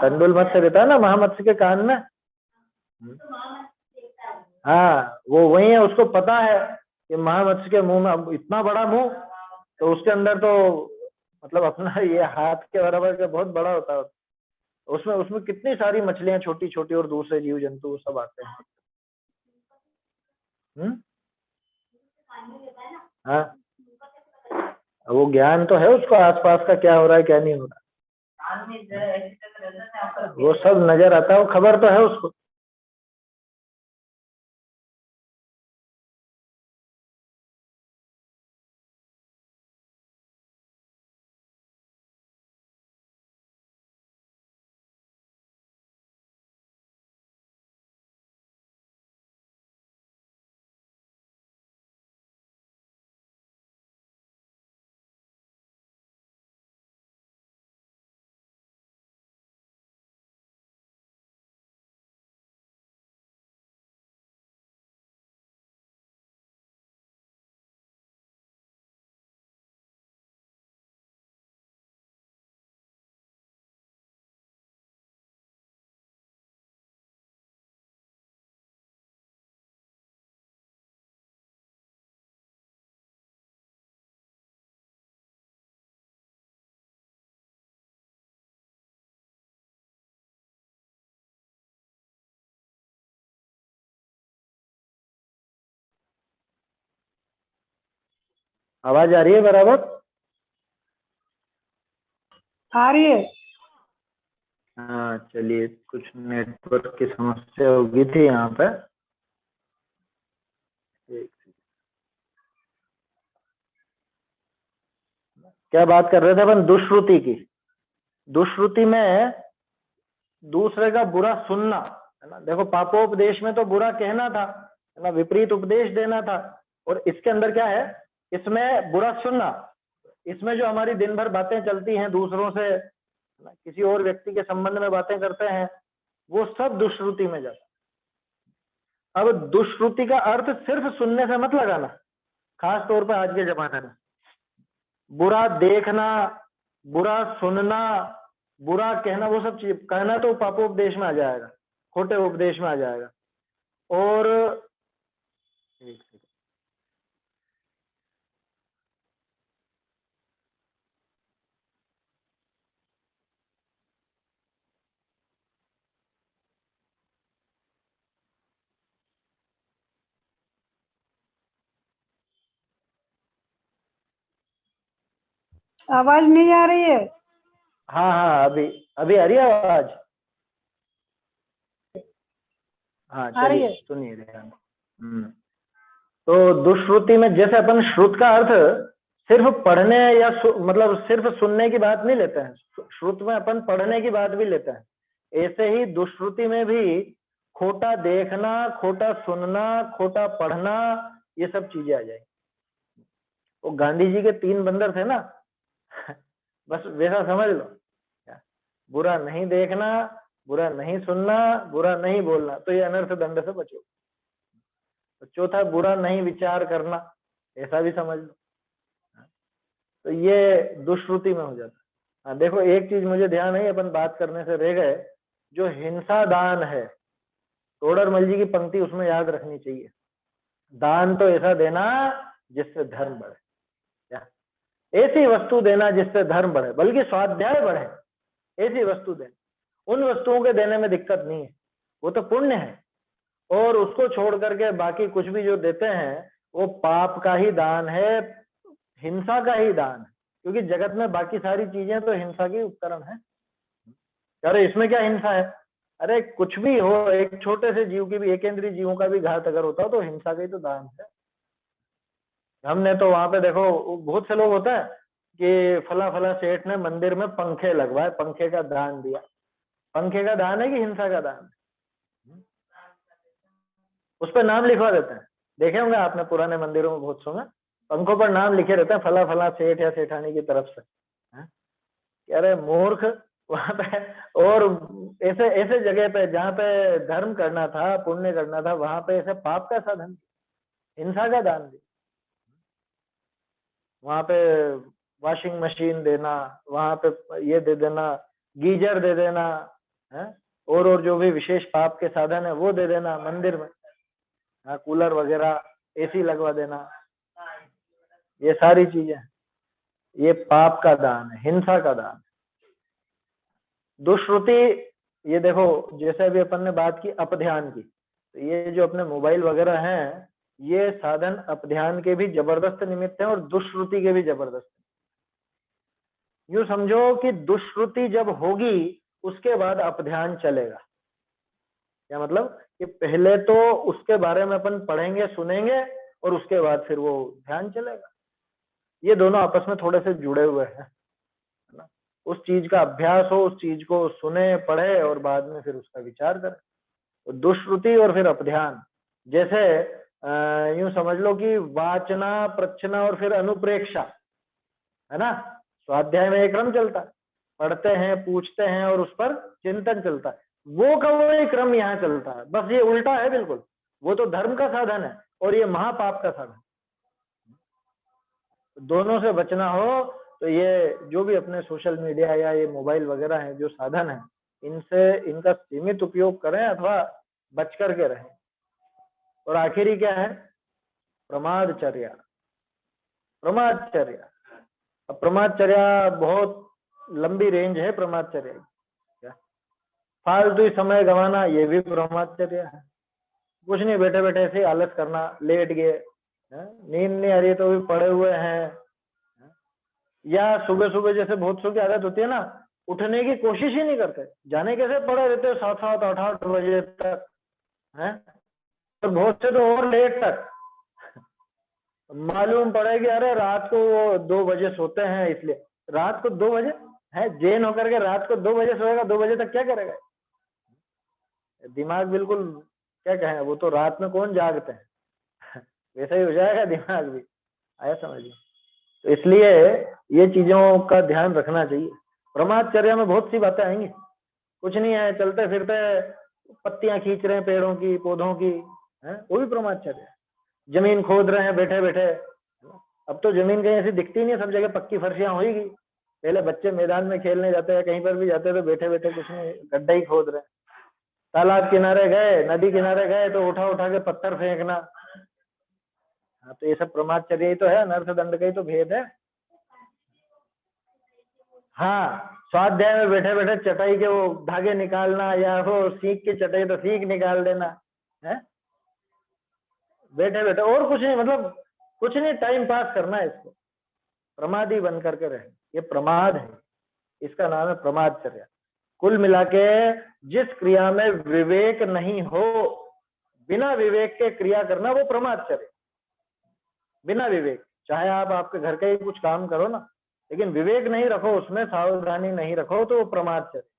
तंडुल मत्स्य रहता है ना महामत्स्य के कान में। हाँ वो वही है, उसको पता है कि महामत्स्य के मुंह में, अब इतना बड़ा मुंह, तो उसके अंदर तो मतलब अपना ये हाथ के बराबर का बहुत बड़ा होता है, उसमें उसमें कितनी सारी मछलियां छोटी छोटी और दूसरे जीव जंतु सब आते हैं। हाँ वो ज्ञान तो है उसको, आसपास का क्या हो रहा है क्या नहीं हो रहा, वो सब नजर आता है, वो खबर तो है उसको। आवाज आ रही है बराबर? आ रही है। हाँ चलिए, कुछ नेटवर्क की समस्या होगी थी यहाँ पे। क्या बात कर रहे थे अपन? दुष्श्रुति की। दुष्श्रुति में दूसरे का बुरा सुनना है ना। देखो पापोपदेश में तो बुरा कहना था है ना, विपरीत उपदेश देना था, और इसके अंदर क्या है, इसमें बुरा सुनना। इसमें जो हमारी दिन भर बातें चलती हैं दूसरों से, किसी और व्यक्ति के संबंध में बातें करते हैं, वो सब दुष्श्रुति में जाता है। अब दुष्श्रुति का अर्थ सिर्फ सुनने से मत लगाना, खास तौर पर आज के जमाने में। बुरा देखना, बुरा सुनना, बुरा कहना, वो सब चीज कहना तो पापोपदेश में आ जाएगा, खोटे उपदेश में आ जाएगा। और आवाज नहीं आ रही है? हाँ हाँ, अभी अभी आ रही है आवाज? हाँ आ रही चलिए है। सुनिए ध्यान। तो दुष्श्रुति में जैसे अपन श्रुत का अर्थ सिर्फ पढ़ने या मतलब सिर्फ सुनने की बात नहीं लेते हैं, श्रुत में अपन पढ़ने की बात भी लेते हैं, ऐसे ही दुष्श्रुति में भी खोटा देखना, खोटा सुनना, खोटा पढ़ना, ये सब चीजें आ जाएंगी। वो गांधी जी के 3 बंदर थे ना बस वैसा समझ लो, बुरा नहीं देखना, बुरा नहीं सुनना, बुरा नहीं बोलना, तो ये अनर्थ दंड से बचो। तो चौथा, बुरा नहीं विचार करना, ऐसा भी समझ लो। तो ये दुष्श्रुति में हो जाता है। हाँ देखो, एक चीज मुझे ध्यान है, अपन बात करने से रह गए, जो हिंसा दान है, तोडरमल जी की पंक्ति उसमें याद रखनी चाहिए, दान तो ऐसा देना जिससे धर्म बढ़े, क्या ऐसी वस्तु देना जिससे धर्म बढ़े, बल्कि स्वाध्याय बढ़े, ऐसी वस्तु देना। उन वस्तुओं के देने में दिक्कत नहीं है, वो तो पुण्य है, और उसको छोड़ करके बाकी कुछ भी जो देते हैं वो पाप का ही दान है, हिंसा का ही दान है, क्योंकि जगत में बाकी सारी चीजें तो हिंसा की उपकरण है। अरे इसमें क्या हिंसा है? अरे कुछ भी हो, एक छोटे से जीव की भी, एकेंद्रीय जीवों का भी घात अगर होता हो तो हिंसा का ही तो दान है। हमने तो वहां पे देखो, बहुत से लोग होता है कि फला फला सेठ ने मंदिर में पंखे लगवाए, पंखे का दान दिया। पंखे का दान है कि हिंसा का दान है? उस पर नाम लिखवा देते हैं, देखे होंगे आपने पुराने मंदिरों में बहुत सो में पंखों पर नाम लिखे रहते हैं, फला फला सेठ या सेठानी की तरफ से। कह रहे मूर्ख, वहां पे और ऐसे ऐसे जगह पे जहाँ पे धर्म करना था, पुण्य करना था, वहां पे ऐसे पाप का साधन, हिंसा का दान दिया। वहां पे वॉशिंग मशीन देना, वहां पे ये दे देना, गीजर दे देना है, और जो भी विशेष पाप के साधन है वो दे देना मंदिर में। हाँ, कूलर वगैरह, एसी लगवा देना, ये सारी चीजें, ये पाप का दान है, हिंसा का दान। दुष्श्रुति, ये देखो जैसे अभी अपन ने बात की अपध्यान की, तो ये जो अपने मोबाइल वगैरह हैं, ये साधन अपध्यान के भी जबरदस्त निमित्त हैं और दुष्श्रुति के भी जबरदस्त। यूं समझो कि दुष्श्रुति जब होगी उसके बाद अपध्यान चलेगा। क्या मतलब कि पहले तो उसके बारे में अपन पढ़ेंगे सुनेंगे और उसके बाद फिर वो ध्यान चलेगा। ये दोनों आपस में थोड़े से जुड़े हुए हैं, है ना। उस चीज का अभ्यास हो, उस चीज को सुने पढ़े और बाद में फिर उसका विचार करें। तो दुष्श्रुति और फिर अपध्यान, जैसे यूं समझ लो कि वाचना, प्रच्छना और फिर अनुप्रेक्षा, है ना। स्वाध्याय में एक क्रम चलता है, पढ़ते हैं, पूछते हैं और उस पर चिंतन चलता है। वो का वही क्रम यहाँ चलता है, बस ये उल्टा है बिल्कुल। वो तो धर्म का साधन है और ये महापाप का साधन। दोनों से बचना हो तो ये जो भी अपने सोशल मीडिया या ये मोबाइल वगैरह है जो साधन है, इनसे इनका सीमित उपयोग करें अथवा बच करके रहें। और आखिरी क्या है? प्रमादचर्या। प्रमादचर्या, अब प्रमादचर्या बहुत लंबी रेंज है प्रमादचर्या की। फालतू समय गंवाना, ये भी प्रमादचर्या है। कुछ नहीं, बैठे बैठे ऐसे आलस करना, लेट गए, नींद नहीं आ रही तो भी पड़े हुए हैं, या सुबह सुबह जैसे बहुत सो की आदत होती है ना, उठने की कोशिश ही नहीं करते, जाने कैसे पड़े रहते हो 7-7 8-8 बजे तक, है। और बहुत से तो और लेट तक, मालूम पड़े कि अरे रात को वो 2 बजे सोते हैं, इसलिए रात को 2 बजे है, जैन होकर के रात को 2 बजे सोएगा, 2 बजे तक क्या करेगा? दिमाग बिल्कुल, क्या कहें, वो तो रात में कौन जागते हैं वैसा ही हो जाएगा दिमाग भी, आया समझिए। तो इसलिए ये चीजों का ध्यान रखना चाहिए। प्रमादचर्या में बहुत सी बातें आएंगी, कुछ नहीं है, चलते फिरते पत्तियां खींच रहे हैं पेड़ों की, पौधों की, है, वो भी प्रमादचर्या। जमीन खोद रहे हैं बैठे बैठे, अब तो जमीन कहीं ऐसी दिखती नहीं, सब जगह पक्की फर्शियां होगी। पहले बच्चे मैदान में खेलने जाते हैं, कहीं पर भी जाते हैं तो बैठे बैठे कुछ नहीं, गड्ढा ही खोद रहे हैं। तालाब किनारे गए, नदी किनारे गए तो उठा उठा के पत्थर फेंकना। हाँ, तो ये सब प्रमादचर्या ही तो है, अनर्थ दंड का ही तो भेद है। हाँ, स्वाध्याय में बैठे बैठे चटाई के वो धागे निकालना, या वो सीख की चटाई तो सीख निकाल देना, है बैठे बैठे, और कुछ नहीं, मतलब कुछ नहीं, टाइम पास करना है। इसको प्रमादी बन करके रहे, ये प्रमाद है, इसका नाम है प्रमादचर्या। कुल मिला के जिस क्रिया में विवेक नहीं हो, बिना विवेक के क्रिया करना, वो प्रमादचर्या। बिना विवेक, चाहे आप आपके घर का ही कुछ काम करो ना, लेकिन विवेक नहीं रखो, उसमें सावधानी नहीं रखो, तो वो प्रमादचर्या।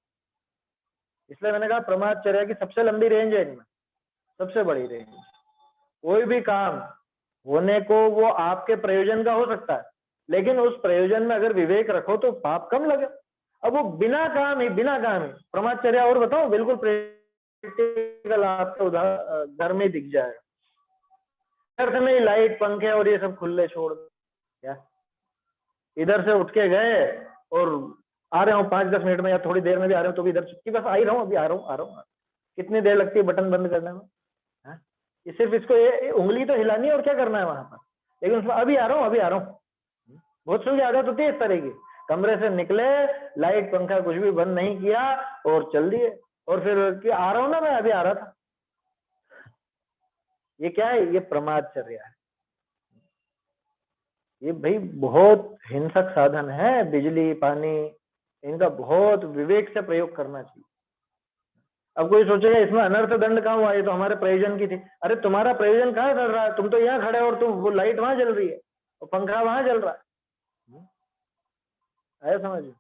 इसलिए मैंने कहा प्रमादचर्या की सबसे लंबी रेंज है इनमें, सबसे बड़ी रेंज। कोई भी काम होने को वो आपके प्रयोजन का हो सकता है, लेकिन उस प्रयोजन में अगर विवेक रखो तो पाप कम लगे। अब वो बिना काम ही प्रमादचर्या, और बताओ बिल्कुल प्रैक्टिकल आपको घर में दिख जाएगा। अर्थ में लाइट, पंखे और ये सब खुले छोड़ दो, क्या इधर से उठ के गए और आ रहे हो 5-10 मिनट में या थोड़ी देर में भी आ रहे हो तो भी इधर चुपकी, बस आ ही रहा हूँ, अभी आ रहा हूँ। कितनी देर लगती है बटन बंद करने में? ये सिर्फ इसको उंगली तो हिलानी है और क्या करना है वहां पर, लेकिन उसमें अभी आ रहा हूँ, अभी आ रहा हूँ। बहुत सी आदत होती है इस तरह की, कमरे से निकले, लाइट पंखा कुछ भी बंद नहीं किया और चल दिए, और फिर आ रहा हूँ ना, मैं अभी आ रहा था। ये क्या है? ये प्रमादचर्या है। ये भाई बहुत हिंसक साधन है, बिजली पानी, इनका बहुत विवेक से प्रयोग करना चाहिए। अब कोई सोचेगा इसमें अनर्थ दंड कहाँ हुआ, ये तो हमारे प्रयोजन की थी। अरे तुम्हारा प्रयोजन कहाँ चल रहा है? तुम तो यहाँ खड़े हो और तुम, वो लाइट वहां जल रही है और पंखा वहां जल रहा है। आया समझ में?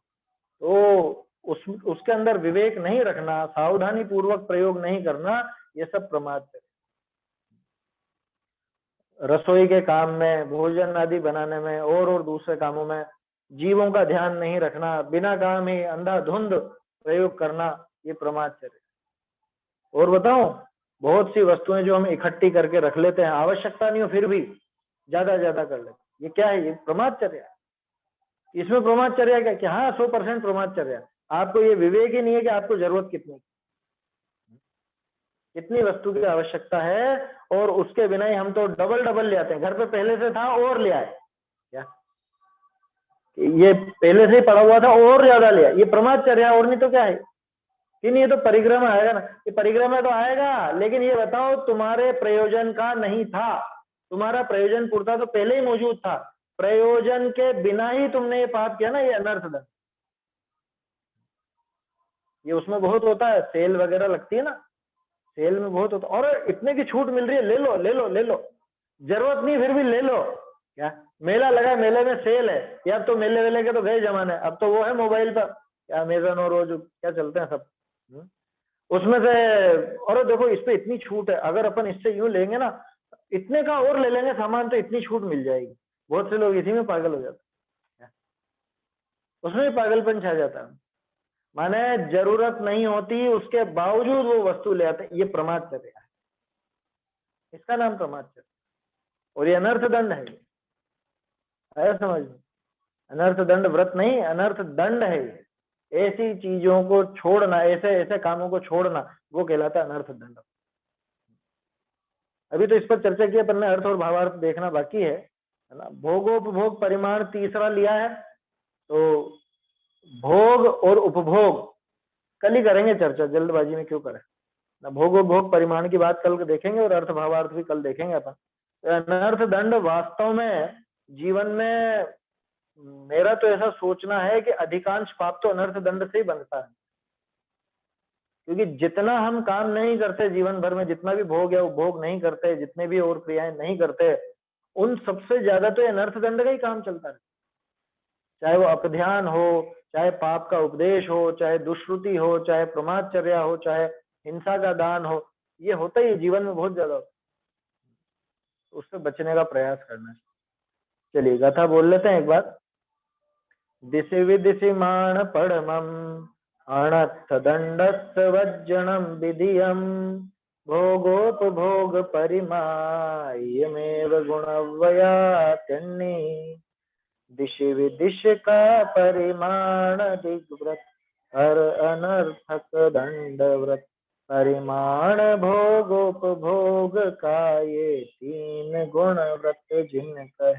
तो उसके अंदर विवेक नहीं रखना, सावधानी पूर्वक प्रयोग नहीं करना, ये सब प्रमाद है। रसोई के काम में, भोजन आदि बनाने में और दूसरे कामों में जीवों का ध्यान नहीं रखना, बिना काम ही अंधाधुंध प्रयोग करना, ये प्रमादचर्य। और बताओ, बहुत सी वस्तुएं जो हम इकट्ठी करके रख लेते हैं, आवश्यकता नहीं हो फिर भी ज्यादा ज्यादा कर लेते, ये क्या है? ये प्रमादचर्य है। इसमें प्रमादचर्य क्या कि हाँ 100% प्रमादचर्य। आपको ये विवेक ही नहीं है कि आपको जरूरत कितनी वस्तु की आवश्यकता है, और उसके बिना ही हम तो डबल डबल ले आते हैं। घर पे पहले से था और ले आए, क्या ये पहले से ही पड़ा हुआ था और ज्यादा लिया, ये प्रमादचर्या। और नहीं तो क्या है कि नहीं, ये तो परिक्रम आएगा ना, ये परिक्रम तो आएगा, लेकिन ये बताओ तुम्हारे प्रयोजन का नहीं था, तुम्हारा प्रयोजन पूर्ता तो पहले ही मौजूद था, प्रयोजन के बिना ही तुमने ये पाप किया ना, ये अनर्थ दंड। ये उसमें बहुत होता है, सेल वगैरह लगती है ना, सेल में बहुत होता, और इतने की छूट मिल रही है, ले लो ले लो ले लो, जरूरत नहीं फिर भी ले लो। क्या मेला लगा, मेले में सेल है, या अब तो मेले वेले के तो गए जमाने, अब तो वो है मोबाइल पर, क्या अमेजन और वो जो क्या चलते हैं सब, उसमें से। और देखो इस पे इतनी छूट है, अगर अपन इससे यूं लेंगे ना, इतने का और ले लेंगे सामान तो इतनी छूट मिल जाएगी। बहुत से लोग इसी में पागल हो जाते हैं, उसमें भी पागलपन छा जाता है। माने जरूरत नहीं होती उसके बावजूद वो वस्तु ले आते, ये प्रमादचर्य है, इसका नाम प्रमादचर्य। और ये अनर्थ दंड है, आया समझ में? अनर्थ दंड व्रत नहीं, अनर्थ दंड है। ऐसी चीजों को छोड़ना, ऐसे ऐसे कामों को छोड़ना, वो कहलाता है अनर्थ दंड। अभी तो इस पर चर्चा की अपन ने, अर्थ और भावार्थ देखना बाकी है ना। भोगोपभोग परिमाण तीसरा लिया है, तो भोग और उपभोग कल ही करेंगे चर्चा, जल्दबाजी में क्यों करें ना। भोगोपभोग परिमाण की बात कल देखेंगे, और अर्थ भावार्थ भी कल देखेंगे अपन। तो अनर्थ दंड वास्तव में जीवन में, मेरा तो ऐसा सोचना है कि अधिकांश पाप तो अनर्थ दंड से ही बनता है। क्योंकि जितना हम काम नहीं करते जीवन भर में, जितना भी भोग या उपभोग नहीं करते, जितने भी और क्रियाएं नहीं करते, उन सबसे ज्यादा तो अनर्थ दंड का ही काम चलता है। चाहे वो अपध्यान हो, चाहे पाप का उपदेश हो, चाहे दुष्कृति हो, चाहे प्रमादचर्या हो, चाहे हिंसा का दान हो, ये होता ही जीवन में बहुत ज्यादा होता है। उससे बचने का प्रयास करना है। चलिए गाथा बोल लेते हैं एक बार। दिशि विदिशि मान पड़मम अणत्थ दंडस्थ वज्जनम विधियम भोगोपभोग परिमायमेव गुणव्ययात्यन्नी दिशि विदिश का परिमाण दिग्व्रत हर अनर्थक दंड व्रत परिमाण भोगोपभोग का ये 3 गुण व्रत जिनका।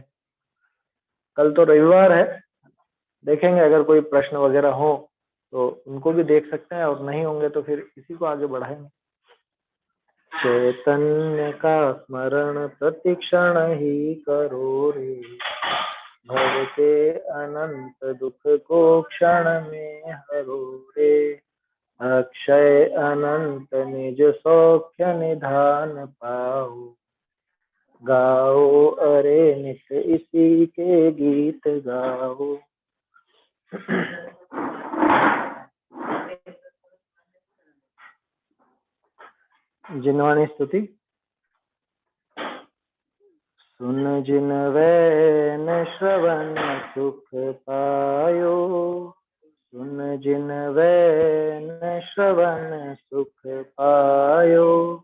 कल तो रविवार है, देखेंगे अगर कोई प्रश्न वगैरह हो तो उनको भी देख सकते हैं, और नहीं होंगे तो फिर इसी को आगे बढ़ाएंगे। चैतन्य का स्मरण प्रतिक्षण ही करो रे, भव के अनंत दुख को क्षण में हरो रे, अक्षय अनंत निज सौख्य निधान पाओ, गाओ अरे नित इसी के गीत गाओ। जिनवाणी स्तुति। सुन जिन वैन श्रवण सुख पायो, सुन जिन वैन श्रवण सुख पायो,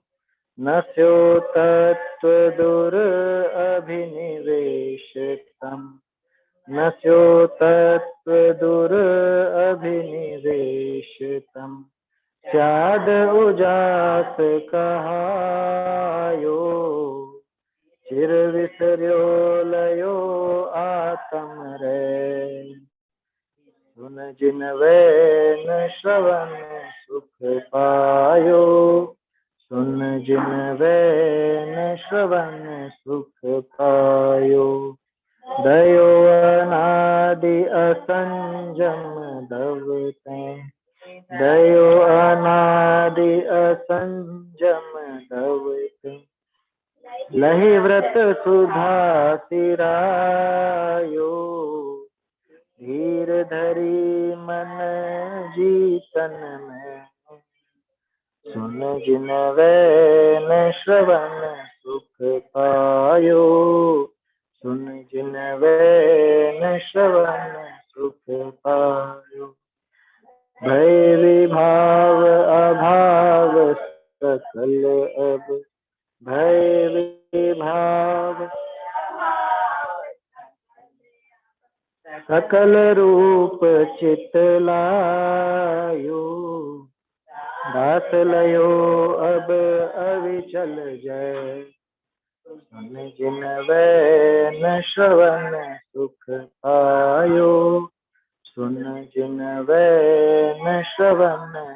नस्यो तत्व दुर अभिनिवेशतम, नस्यो तत्व दुर अभिनिवेशतम, स्याद उजास कहायो, चिर विसर्यो लयो आत्म रे, सुन जिन वैन श्रवण सुख पायो, सुन जिन वैन श्रवण सुख पायो, दयो अनादि असंजम दवते, दयो अनादि असंजम दवते, लहि व्रत सुधा सिरायो, धीर धरी मन जीतन में, सुन जिनवे न श्रवण सुख पायो, सुन जिनवे न श्रवण सुख पायो। भय विभाव अभाव सकल अब, भय विभाव सकल रूप चित लायो, दास लयो अब अविचल जय, सुन जिनवे न श्रवण सुख पायो, सुन जिनवे न श्रवण